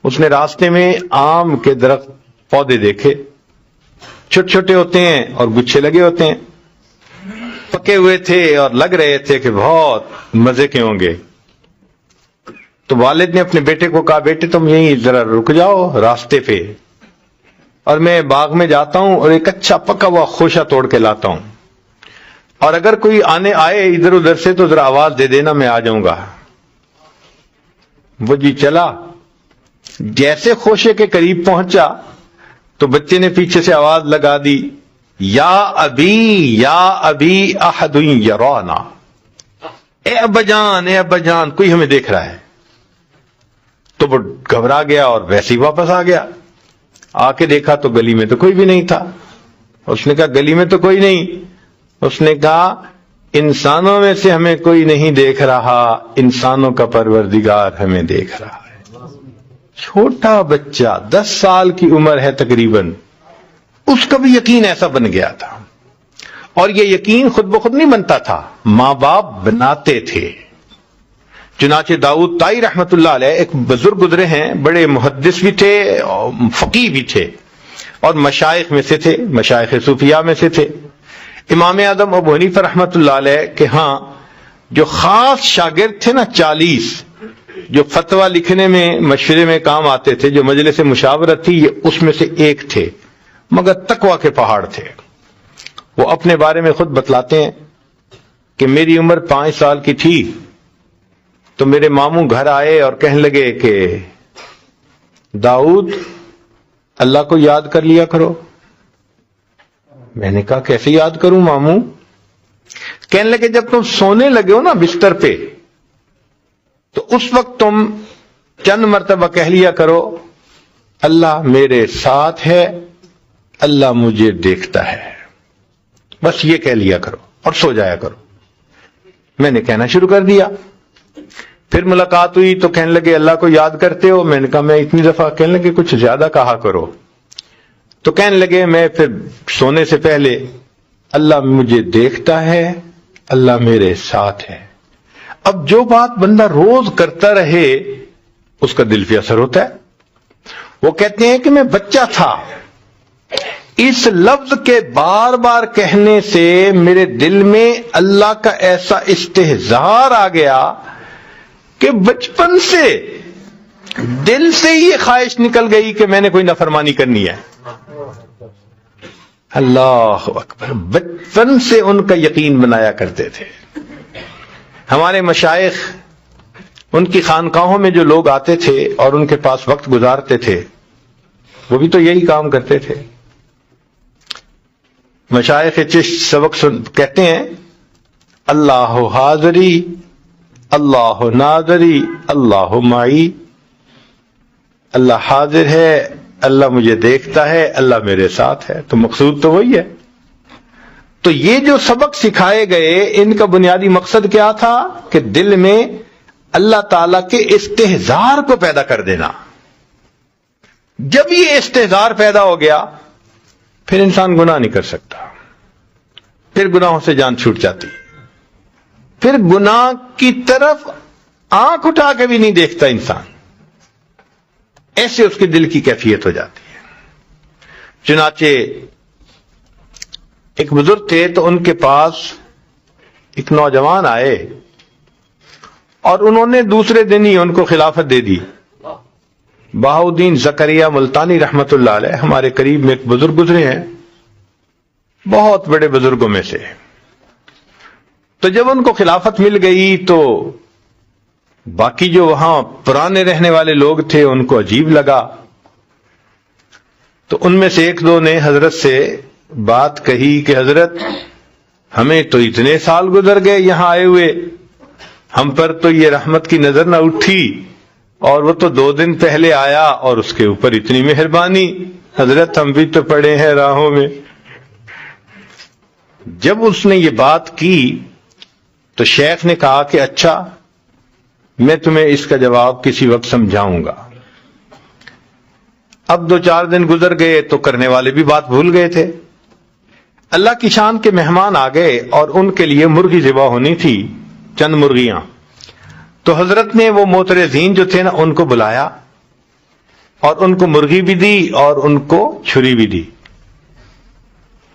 اس نے راستے میں آم کے درخت پودے دیکھے، چھوٹے چھوٹے ہوتے ہیں اور گچھے لگے ہوتے ہیں، پکے ہوئے تھے اور لگ رہے تھے کہ بہت مزے کے ہوں گے۔ تو والد نے اپنے بیٹے کو کہا بیٹے تم یہیں ذرا رک جاؤ راستے پہ، اور میں باغ میں جاتا ہوں اور ایک اچھا پکا ہوا خوشہ توڑ کے لاتا ہوں، اور اگر کوئی آئے ادھر ادھر سے تو ذرا آواز دے دینا، میں آ جاؤں گا۔ وہ جی چلا، جیسے خوشے کے قریب پہنچا تو بچے نے پیچھے سے آواز لگا دی، یا ابی احد یرانا، اے ابا جان کوئی ہمیں دیکھ رہا ہے۔ تو وہ گھبرا گیا اور ویسے ہی واپس آ گیا۔ آ کے دیکھا تو گلی میں تو کوئی بھی نہیں تھا. اس نے کہا گلی میں تو کوئی نہیں. اس نے کہا انسانوں میں سے ہمیں کوئی نہیں دیکھ رہا, انسانوں کا پروردگار ہمیں دیکھ رہا ہے. چھوٹا بچہ 10 سال کی عمر ہے تقریباً, اس کا بھی یقین ایسا بن گیا تھا. اور یہ یقین خود بخود نہیں بنتا تھا, ماں باپ بناتے تھے. چنانچہ داؤد طائی رحمت اللہ علیہ ایک بزرگ گزرے ہیں, بڑے محدث بھی تھے اور فقیہ بھی تھے اور مشائخ میں سے تھے, مشائخ صوفیاء میں سے تھے. امام اعظم ابو حنیفہ رحمت اللہ علیہ کے ہاں جو خاص شاگرد تھے نا 40, جو فتویٰ لکھنے میں مشورے میں کام آتے تھے, جو مجلس مشاورت تھی, یہ اس میں سے ایک تھے, مگر تقویٰ کے پہاڑ تھے. وہ اپنے بارے میں خود بتلاتے ہیں کہ میری عمر 5 سال کی تھی تو میرے ماموں گھر آئے اور کہنے لگے کہ داؤد اللہ کو یاد کر لیا کرو. میں نے کہا کیسے یاد کروں ماموں؟ کہنے لگے جب تم سونے لگے ہو نا بستر پہ تو اس وقت تم چند مرتبہ کہہ لیا کرو اللہ میرے ساتھ ہے, اللہ مجھے دیکھتا ہے. بس یہ کہہ لیا کرو اور سو جایا کرو. میں نے کہنا شروع کر دیا. پھر ملاقات ہوئی تو کہنے لگے اللہ کو یاد کرتے ہو؟ میں نے کہا میں اتنی دفعہ. کہنے لگے کچھ زیادہ کہا کرو. تو کہنے لگے میں پھر سونے سے پہلے اللہ مجھے دیکھتا ہے, اللہ میرے ساتھ ہے. اب جو بات بندہ روز کرتا رہے اس کا دل پہ اثر ہوتا ہے. وہ کہتے ہیں کہ میں بچہ تھا, اس لفظ کے بار بار کہنے سے میرے دل میں اللہ کا ایسا استحضار آ گیا کہ بچپن سے دل سے یہ خواہش نکل گئی کہ میں نے کوئی نافرمانی کرنی ہے. اللہ اکبر. بچپن سے ان کا یقین بنایا کرتے تھے. ہمارے مشائخ, ان کی خانقاہوں میں جو لوگ آتے تھے اور ان کے پاس وقت گزارتے تھے, وہ بھی تو یہی کام کرتے تھے. مشائخ چشت سبق کہتے ہیں اللہ حاضری اللہ ناظری اللہ معی. اللہ حاضر ہے, اللہ مجھے دیکھتا ہے, اللہ میرے ساتھ ہے. تو مقصود تو وہی ہے. تو یہ جو سبق سکھائے گئے ان کا بنیادی مقصد کیا تھا کہ دل میں اللہ تعالی کے استحضار کو پیدا کر دینا. جب یہ استحضار پیدا ہو گیا پھر انسان گناہ نہیں کر سکتا, پھر گناہوں سے جان چھوٹ جاتی, پھر گناہ کی طرف آنکھ اٹھا کے بھی نہیں دیکھتا انسان. ایسے اس کے دل کی کیفیت ہو جاتی ہے. چنانچہ ایک بزرگ تھے تو ان کے پاس ایک نوجوان آئے اور انہوں نے دوسرے دن ہی ان کو خلافت دے دی. بہاؤدین زکریا ملتانی رحمت اللہ علیہ ہمارے قریب میں ایک بزرگ گزرے ہیں, بہت بڑے بزرگوں میں سے. تو جب ان کو خلافت مل گئی تو باقی جو وہاں پرانے رہنے والے لوگ تھے ان کو عجیب لگا. تو ان میں سے ایک دو نے حضرت سے بات کہی کہ حضرت ہمیں تو اتنے سال گزر گئے یہاں آئے ہوئے, ہم پر تو یہ رحمت کی نظر نہ اٹھی, اور وہ تو 2 دن پہلے آیا اور اس کے اوپر اتنی مہربانی. حضرت ہم بھی تو پڑے ہیں راہوں میں. جب اس نے یہ بات کی تو شیخ نے کہا کہ اچھا میں تمہیں اس کا جواب کسی وقت سمجھاؤں گا. اب 2-4 دن گزر گئے تو کرنے والے بھی بات بھول گئے تھے. اللہ کی شان کے مہمان آ گئے اور ان کے لیے مرغی ذبح ہونی تھی, چند مرغیاں. تو حضرت نے وہ معترضین جو تھے نا ان کو بلایا اور ان کو مرغی بھی دی اور ان کو چھری بھی دی,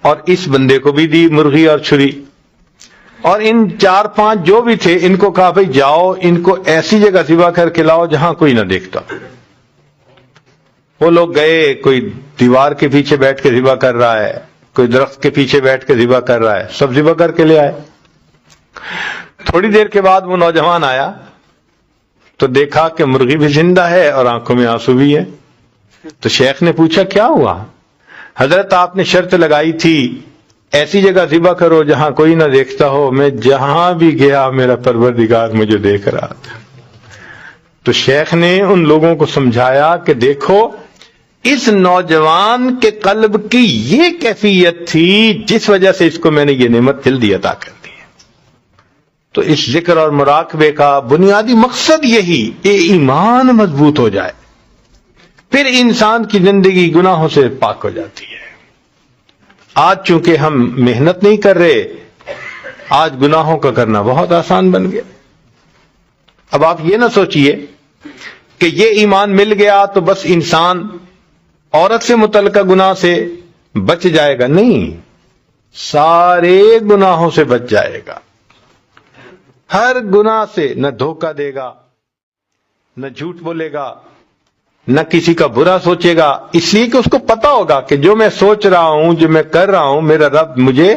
اور اس بندے کو بھی دی مرغی اور چھری. اور ان 4-5 جو بھی تھے ان کو کہا بھائی جاؤ ان کو ایسی جگہ ذبح کر کے لاؤ جہاں کوئی نہ دیکھتا. وہ لوگ گئے, کوئی دیوار کے پیچھے بیٹھ کے ذبح کر رہا ہے, کوئی درخت کے پیچھے بیٹھ کے ذبح کر رہا ہے, سب ذبح کر کے لے آئے. تھوڑی دیر کے بعد وہ نوجوان آیا تو دیکھا کہ مرغی بھی زندہ ہے اور آنکھوں میں آنسو بھی ہے. تو شیخ نے پوچھا کیا ہوا؟ حضرت آپ نے شرط لگائی تھی ایسی جگہ ذبح کرو جہاں کوئی نہ دیکھتا ہو, میں جہاں بھی گیا میرا پروردگار مجھے دیکھ رہا تھا. تو شیخ نے ان لوگوں کو سمجھایا کہ دیکھو اس نوجوان کے قلب کی یہ کیفیت تھی جس وجہ سے اس کو میں نے یہ نعمت جلدی عطا کر دی ہے۔ تو اس ذکر اور مراقبے کا بنیادی مقصد یہی کہ ایمان مضبوط ہو جائے، پھر انسان کی زندگی گناہوں سے پاک ہو جاتی ہے۔ آج چونکہ ہم محنت نہیں کر رہے، آج گناہوں کا کرنا بہت آسان بن گیا۔ اب آپ یہ نہ سوچئے کہ یہ ایمان مل گیا تو بس انسان عورت سے متعلقہ گناہ سے بچ جائے گا، نہیں، سارے گناہوں سے بچ جائے گا۔ ہر گناہ سے نہ دھوکہ دے گا، نہ جھوٹ بولے گا، نہ کسی کا برا سوچے گا، اس لیے کہ اس کو پتا ہوگا کہ جو میں سوچ رہا ہوں، جو میں کر رہا ہوں، میرا رب مجھے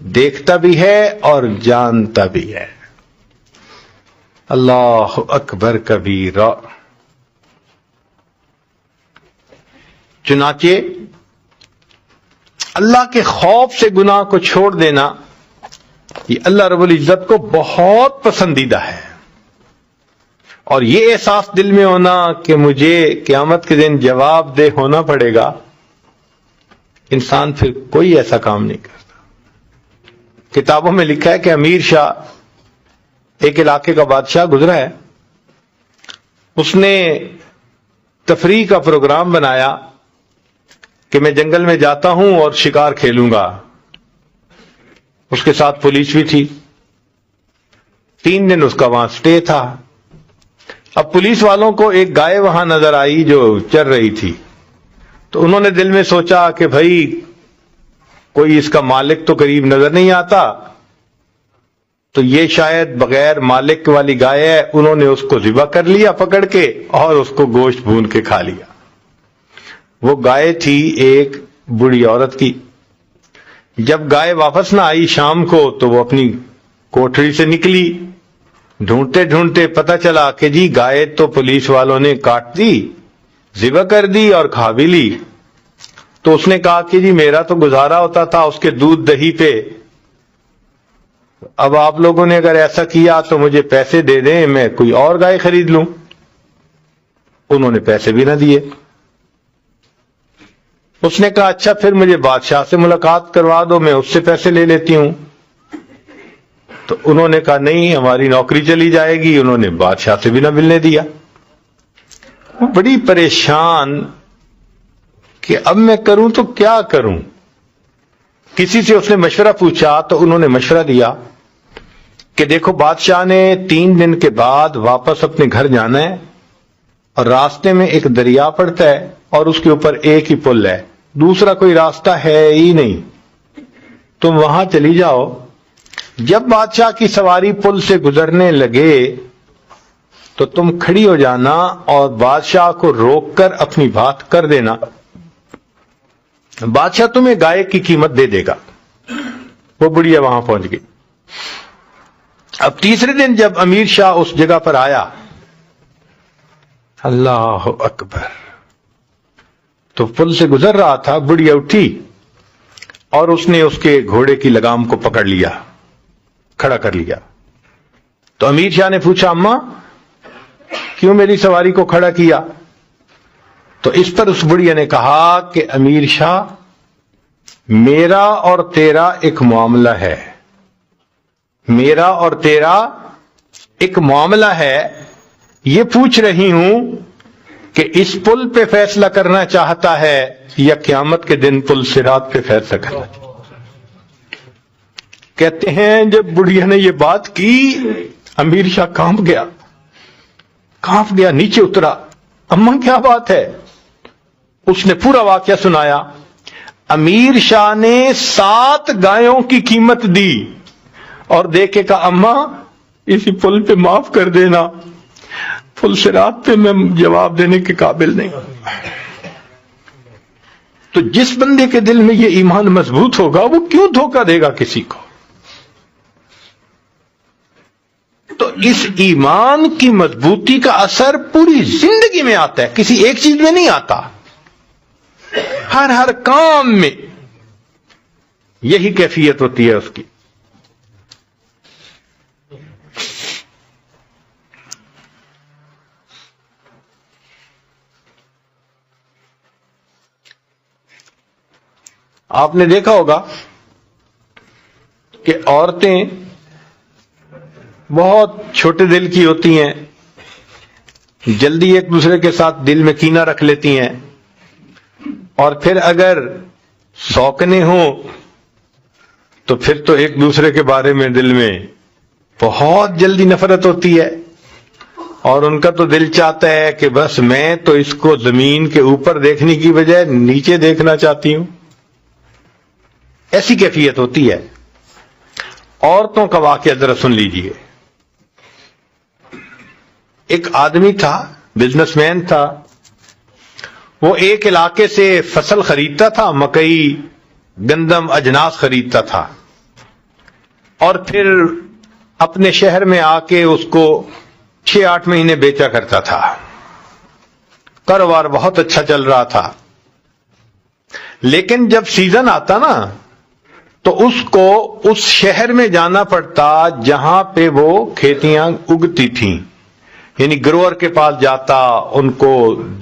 دیکھتا بھی ہے اور جانتا بھی ہے۔ اللہ اکبر کبیرہ۔ چنانچہ اللہ کے خوف سے گناہ کو چھوڑ دینا یہ اللہ رب العزت کو بہت پسندیدہ ہے، اور یہ احساس دل میں ہونا کہ مجھے قیامت کے دن جواب دہ ہونا پڑے گا، انسان پھر کوئی ایسا کام نہیں کرتا۔ کتابوں میں لکھا ہے کہ امیر شاہ ایک علاقے کا بادشاہ گزرا ہے، اس نے تفریح کا پروگرام بنایا کہ میں جنگل میں جاتا ہوں اور شکار کھیلوں گا۔ اس کے ساتھ پولیس بھی تھی، 3 دن اس کا وہاں سٹے تھا۔ اب پولیس والوں کو ایک گائے وہاں نظر آئی جو چر رہی تھی، تو انہوں نے دل میں سوچا کہ بھائی کوئی اس کا مالک تو قریب نظر نہیں آتا، تو یہ شاید بغیر مالک والی گائے ہے۔ انہوں نے اس کو ذبح کر لیا پکڑ کے اور اس کو گوشت بھون کے کھا لیا۔ وہ گائے تھی ایک بوڑھی عورت کی۔ جب گائے واپس نہ آئی شام کو تو وہ اپنی کوٹھری سے نکلی، ڈھونڈتے ڈھونڈتے پتہ چلا کہ جی گائے تو پولیس والوں نے کاٹ دی، ذبح کر دی اور کھا بھی لی۔ تو اس نے کہا کہ جی میرا تو گزارا ہوتا تھا اس کے دودھ دہی پہ، اب آپ لوگوں نے اگر ایسا کیا تو مجھے پیسے دے دیں، میں کوئی اور گائے خرید لوں۔ انہوں نے پیسے بھی نہ دیے۔ اس نے کہا اچھا پھر مجھے بادشاہ سے ملاقات کروا دو، میں اس سے پیسے لے لیتی ہوں۔ تو انہوں نے کہا نہیں، ہماری نوکری چلی جائے گی۔ انہوں نے بادشاہ سے بھی نہ ملنے دیا۔ وہ بڑی پریشان کہ اب میں کروں تو کیا کروں۔ کسی سے اس نے مشورہ پوچھا تو انہوں نے مشورہ دیا کہ دیکھو بادشاہ نے 3 دن کے بعد واپس اپنے گھر جانا ہے، اور راستے میں ایک دریا پڑتا ہے اور اس کے اوپر ایک ہی پل ہے، دوسرا کوئی راستہ ہے ہی نہیں، تم وہاں چلی جاؤ۔ جب بادشاہ کی سواری پل سے گزرنے لگے تو تم کھڑی ہو جانا اور بادشاہ کو روک کر اپنی بات کر دینا، بادشاہ تمہیں گائے کی قیمت دے دے گا۔ وہ بڑھیا وہاں پہنچ گئی۔ اب تیسرے دن جب امیر شاہ اس جگہ پر آیا، اللہ اکبر، تو پل سے گزر رہا تھا، بڑھیا اٹھی اور اس نے اس کے گھوڑے کی لگام کو پکڑ لیا، کھڑا کر لیا۔ تو امیر شاہ نے پوچھا اماں کیوں میری سواری کو کھڑا کیا؟ تو اس پر اس بڑھیا نے کہا کہ امیر شاہ میرا اور تیرا ایک معاملہ ہے، میرا اور تیرا ایک معاملہ ہے، یہ پوچھ رہی ہوں کہ اس پل پہ فیصلہ کرنا چاہتا ہے یا قیامت کے دن پل صراط پہ فیصلہ کرنا چاہتا ہے۔ کہتے ہیں جب بڑھیا نے یہ بات کی امیر شاہ کانپ گیا، نیچے اترا، اماں کیا بات ہے؟ اس نے پورا واقعہ سنایا۔ امیر شاہ نے 7 گایوں کی قیمت دی اور دیکھے کہا اماں اسی پل پہ معاف کر دینا، پل صراط پہ میں جواب دینے کے قابل نہیں۔ تو جس بندے کے دل میں یہ ایمان مضبوط ہوگا وہ کیوں دھوکہ دے گا کسی کو؟ تو اس ایمان کی مضبوطی کا اثر پوری زندگی میں آتا ہے، کسی ایک چیز میں نہیں آتا، ہر کام میں یہی کیفیت ہوتی ہے اس کی۔ آپ نے دیکھا ہوگا کہ عورتیں بہت چھوٹے دل کی ہوتی ہیں، جلدی ایک دوسرے کے ساتھ دل میں کینہ رکھ لیتی ہیں، اور پھر اگر سوکنے ہوں تو پھر تو ایک دوسرے کے بارے میں دل میں بہت جلدی نفرت ہوتی ہے، اور ان کا تو دل چاہتا ہے کہ بس میں تو اس کو زمین کے اوپر دیکھنے کی بجائے نیچے دیکھنا چاہتی ہوں۔ ایسی کیفیت ہوتی ہے۔ عورتوں کا واقعہ ذرا سن لیجئے۔ ایک آدمی تھا، بزنس مین تھا، وہ ایک علاقے سے فصل خریدتا تھا، مکئی، گندم، اجناس خریدتا تھا، اور پھر اپنے شہر میں آ کے اس کو 6-8 مہینے بیچا کرتا تھا۔ کاروبار بہت اچھا چل رہا تھا، لیکن جب سیزن آتا نا تو اس کو اس شہر میں جانا پڑتا جہاں پہ وہ کھیتیاں اگتی تھیں، یعنی گروور کے پاس جاتا، ان کو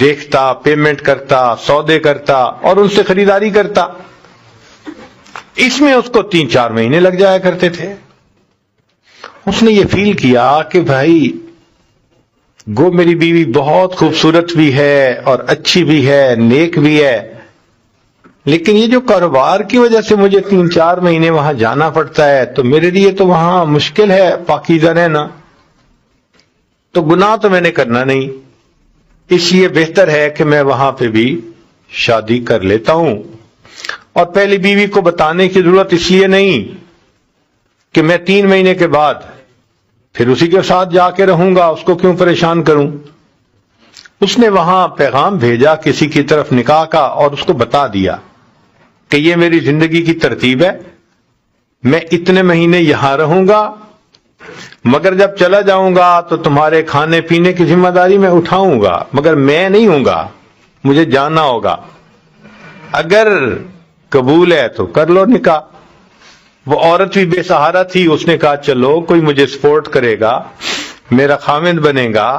دیکھتا، پیمنٹ کرتا، سودے کرتا اور ان سے خریداری کرتا۔ اس میں اس کو 3-4 مہینے لگ جایا کرتے تھے۔ اس نے یہ فیل کیا کہ بھائی گو میری بیوی بہت خوبصورت بھی ہے اور اچھی بھی ہے، نیک بھی ہے، لیکن یہ جو کاروبار کی وجہ سے مجھے 3-4 مہینے وہاں جانا پڑتا ہے تو میرے لیے تو وہاں مشکل ہے پاکیزہ رہنا، تو گناہ تو میں نے کرنا نہیں، اس لیے بہتر ہے کہ میں وہاں پہ بھی شادی کر لیتا ہوں۔ اور پہلی بیوی کو بتانے کی ضرورت اس لیے نہیں کہ میں 3 مہینے کے بعد پھر اسی کے ساتھ جا کے رہوں گا، اس کو کیوں پریشان کروں۔ اس نے وہاں پیغام بھیجا کسی کی طرف نکاح کا، اور اس کو بتا دیا کہ یہ میری زندگی کی ترتیب ہے، میں اتنے مہینے یہاں رہوں گا، مگر جب چلا جاؤں گا تو تمہارے کھانے پینے کی ذمہ داری میں اٹھاؤں گا، مگر میں نہیں ہوں گا، مجھے جانا ہوگا، اگر قبول ہے تو کر لو نکاح۔ وہ عورت بھی بے سہارا تھی، اس نے کہا چلو کوئی مجھے سپورٹ کرے گا، میرا خامند بنے گا،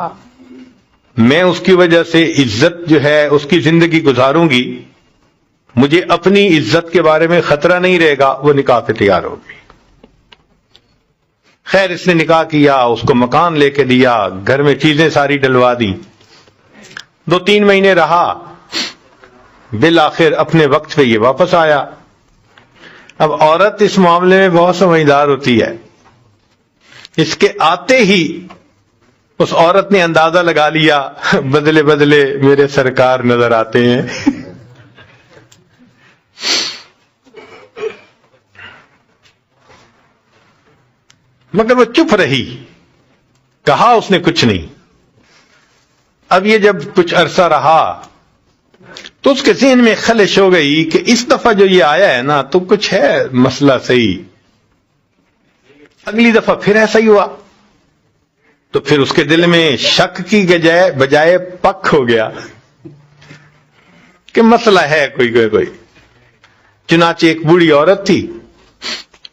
میں اس کی وجہ سے عزت جو ہے اس کی زندگی گزاروں گی، مجھے اپنی عزت کے بارے میں خطرہ نہیں رہے گا۔ وہ نکاح پہ تیار ہوگی۔ خیر اس نے نکاح کیا، اس کو مکان لے کے دیا، گھر میں چیزیں ساری ڈلوا دی، 2-3 مہینے رہا، بالآخر اپنے وقت پہ یہ واپس آیا۔ اب عورت اس معاملے میں بہت سمجھدار ہوتی ہے، اس کے آتے ہی اس عورت نے اندازہ لگا لیا بدلے بدلے میرے سرکار نظر آتے ہیں۔ مگر وہ چپ رہی، کہا اس نے کچھ نہیں۔ اب یہ جب کچھ عرصہ رہا تو اس کے ذہن میں خلش ہو گئی کہ اس دفعہ جو یہ آیا ہے نا تو کچھ ہے مسئلہ صحیح، اگلی دفعہ پھر ایسا ہی ہوا، تو پھر اس کے دل میں شک کی بجائے پک ہو گیا کہ مسئلہ ہے کوئی۔ چنانچہ ایک بوڑھی عورت تھی،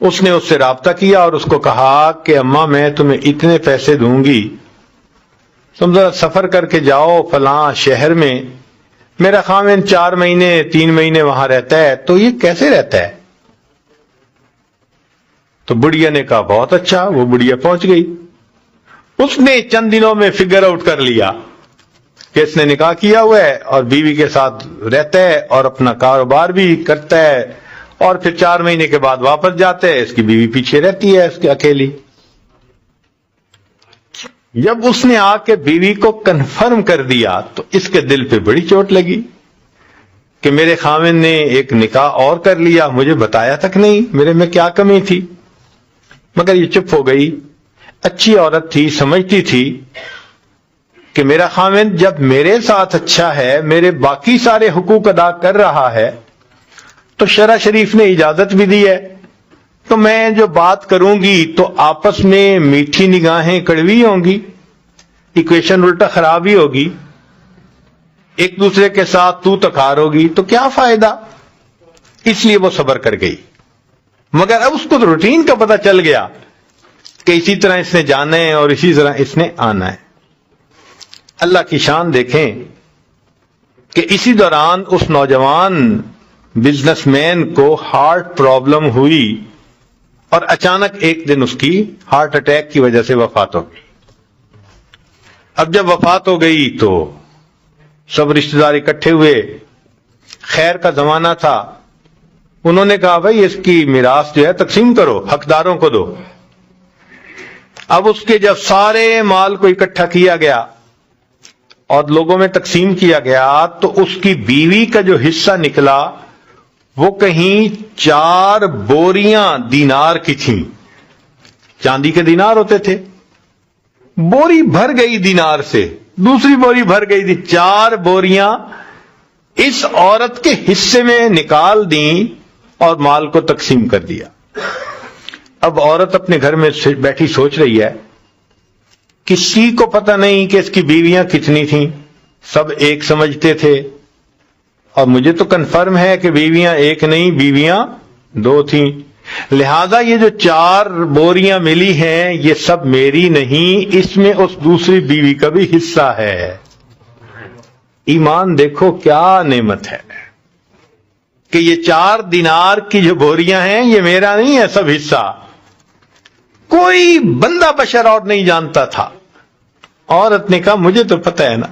اس نے اس سے رابطہ کیا اور اس کو کہا کہ اماں میں تمہیں اتنے پیسے دوں گی، تم ذرا سفر کر کے جاؤ فلاں شہر میں، میرا خامن 4 مہینے 3 مہینے وہاں رہتا ہے، تو یہ کیسے رہتا ہے؟ تو بڑھیا نے کہا بہت اچھا۔ وہ بڑھیا پہنچ گئی، اس نے چند دنوں میں فگر آؤٹ کر لیا کہ اس نے نکاح کیا ہوا ہے اور بیوی کے ساتھ رہتا ہے اور اپنا کاروبار بھی کرتا ہے، اور پھر 4 مہینے کے بعد واپس جاتا ہے، اس کی بیوی پیچھے رہتی ہے اس کے اکیلی۔ جب اس نے آ کے بیوی کو کنفرم کر دیا تو اس کے دل پہ بڑی چوٹ لگی کہ میرے خامن نے ایک نکاح اور کر لیا، مجھے بتایا تک نہیں، میرے میں کیا کمی تھی۔ مگر یہ چپ ہو گئی، اچھی عورت تھی، سمجھتی تھی کہ میرا خامن جب میرے ساتھ اچھا ہے، میرے باقی سارے حقوق ادا کر رہا ہے، تو شرع شریف نے اجازت بھی دی ہے، تو میں جو بات کروں گی تو آپس میں میٹھی نگاہیں کڑوی ہوں گی، ایکویشن الٹا خراب ہی ہوگی، ایک دوسرے کے ساتھ تو تکار ہوگی، تو کیا فائدہ۔ اس لیے وہ صبر کر گئی۔ مگر اب اس کو تو روٹین کا پتہ چل گیا کہ اسی طرح اس نے جانا ہے اور اسی طرح اس نے آنا ہے۔ اللہ کی شان دیکھیں کہ اسی دوران اس نوجوان بزنس مین کو ہارٹ پرابلم ہوئی اور اچانک ایک دن اس کی ہارٹ اٹیک کی وجہ سے وفات ہو گئی. اب جب وفات ہو گئی تو سب رشتہ دار اکٹھے ہوئے، خیر کا زمانہ تھا. انہوں نے کہا بھائی اس کی میراث جو ہے تقسیم کرو، حقداروں کو دو. اب اس کے جب سارے مال کو اکٹھا کیا گیا اور لوگوں میں تقسیم کیا گیا تو اس کی بیوی کا جو حصہ نکلا وہ کہیں 4 بوریاں دینار کی تھیں. چاندی کے دینار ہوتے تھے. بوری بھر گئی دینار سے، دوسری بوری بھر گئی تھی. 4 بوریاں اس عورت کے حصے میں نکال دیں اور مال کو تقسیم کر دیا. اب عورت اپنے گھر میں بیٹھی سوچ رہی ہے، کسی کو پتہ نہیں کہ اس کی بیویاں کتنی تھیں. سب ایک سمجھتے تھے اور مجھے تو کنفرم ہے کہ بیویاں ایک نہیں، بیویاں 2 تھیں. لہذا یہ جو 4 بوریاں ملی ہیں یہ سب میری نہیں، اس میں اس دوسری بیوی کا بھی حصہ ہے. ایمان دیکھو کیا نعمت ہے کہ یہ 4 دینار کی جو بوریاں ہیں یہ میرا نہیں ہے سب حصہ. کوئی بندہ بشر اور نہیں جانتا تھا. عورت نے کہا مجھے تو پتہ ہے نا.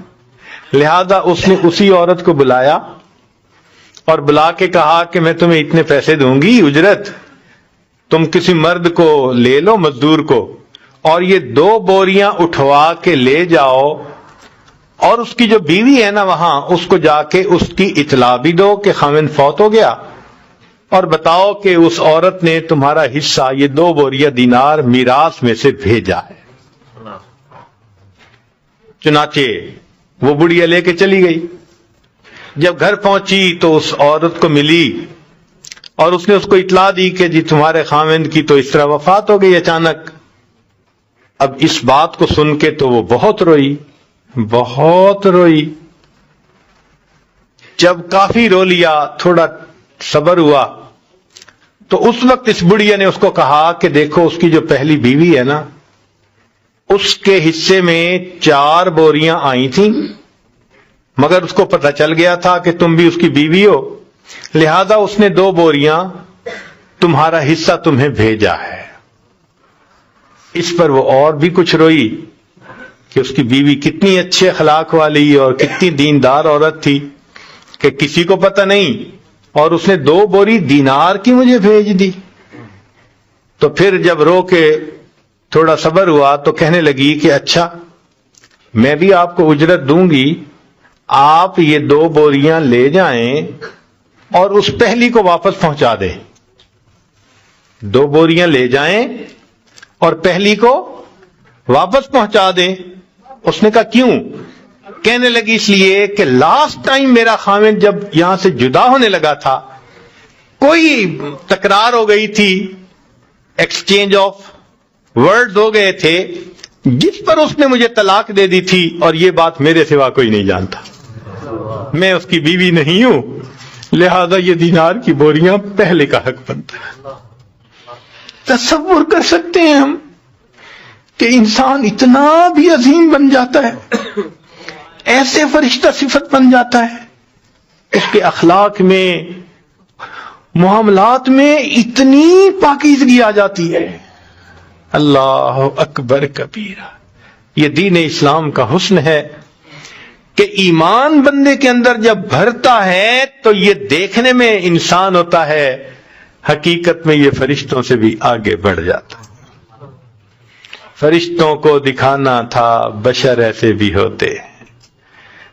لہذا اس نے اسی عورت کو بلایا اور بلا کے کہا کہ میں تمہیں اتنے پیسے دوں گی اجرت، تم کسی مرد کو لے لو، مزدور کو، اور یہ 2 بوریاں اٹھوا کے لے جاؤ اور اس کی جو بیوی ہے نا وہاں اس کو جا کے اس کی اطلاع بھی دو کہ خاوند فوت ہو گیا، اور بتاؤ کہ اس عورت نے تمہارا حصہ یہ 2 بوریاں دینار میراث میں سے بھیجا ہے. چنانچہ وہ بڑھیا لے کے چلی گئی. جب گھر پہنچی تو اس عورت کو ملی اور اس نے اس کو اطلاع دی کہ جی تمہارے خاوند کی تو اس طرح وفات ہو گئی اچانک. اب اس بات کو سن کے تو وہ بہت روئی، بہت روئی. جب کافی رو لیا، تھوڑا صبر ہوا، تو اس وقت اس بڑھیا نے اس کو کہا کہ دیکھو اس کی جو پہلی بیوی ہے نا اس کے حصے میں 4 بوریاں آئی تھیں، مگر اس کو پتہ چل گیا تھا کہ تم بھی اس کی بیوی ہو، لہذا اس نے 2 بوریاں تمہارا حصہ تمہیں بھیجا ہے. اس پر وہ اور بھی کچھ روئی کہ اس کی بیوی کتنی اچھے اخلاق والی اور کتنی دیندار عورت تھی کہ کسی کو پتہ نہیں، اور اس نے 2 بوری دینار کی مجھے بھیج دی. تو پھر جب رو کے تھوڑا صبر ہوا تو کہنے لگی کہ اچھا میں بھی آپ کو اجرت دوں گی، آپ یہ 2 بوریاں لے جائیں اور اس پہلی کو واپس پہنچا دیں. 2 بوریاں لے جائیں اور پہلی کو واپس پہنچا دیں. اس نے کہا کیوں؟ کہنے لگی اس لیے کہ لاسٹ ٹائم میرا خاوند جب یہاں سے جدا ہونے لگا تھا کوئی تکرار ہو گئی تھی، ایکسچینج آف ورڈز ہو گئے تھے، جس پر اس نے مجھے طلاق دے دی تھی، اور یہ بات میرے سوا کوئی نہیں جانتا، میں اس کی بیوی نہیں ہوں، لہذا یہ دینار کی بوریاں پہلے کا حق بنتا ہے. تصور کر سکتے ہیں ہم کہ انسان اتنا بھی عظیم بن جاتا ہے، ایسے فرشتہ صفت بن جاتا ہے، اس کے اخلاق میں، معاملات میں اتنی پاکیزگی آ جاتی ہے. اللہ اکبر کبیرہ. یہ دین اسلام کا حسن ہے کہ ایمان بندے کے اندر جب بھرتا ہے تو یہ دیکھنے میں انسان ہوتا ہے، حقیقت میں یہ فرشتوں سے بھی آگے بڑھ جاتا ہے. فرشتوں کو دکھانا تھا بشر ایسے بھی ہوتے ہیں.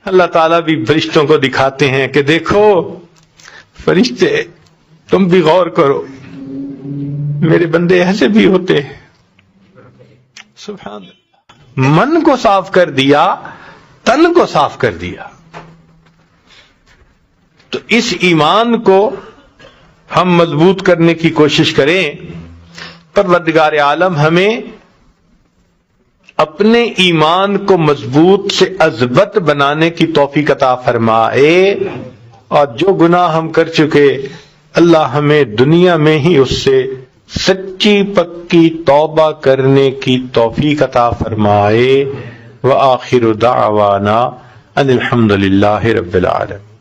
اللہ تعالیٰ بھی فرشتوں کو دکھاتے ہیں کہ دیکھو فرشتے تم بھی غور کرو، میرے بندے ایسے بھی ہوتے ہیں. سبحان اللہ. من کو صاف کر دیا، تن کو صاف کر دیا. تو اس ایمان کو ہم مضبوط کرنے کی کوشش کریں. پروردگار عالم ہمیں اپنے ایمان کو مضبوط سے اثبت بنانے کی توفیق عطا فرمائے، اور جو گناہ ہم کر چکے اللہ ہمیں دنیا میں ہی اس سے سچی پکی توبہ کرنے کی توفیق عطا فرمائے. وآخر دعوانا ان الحمد للہ رب العالمین.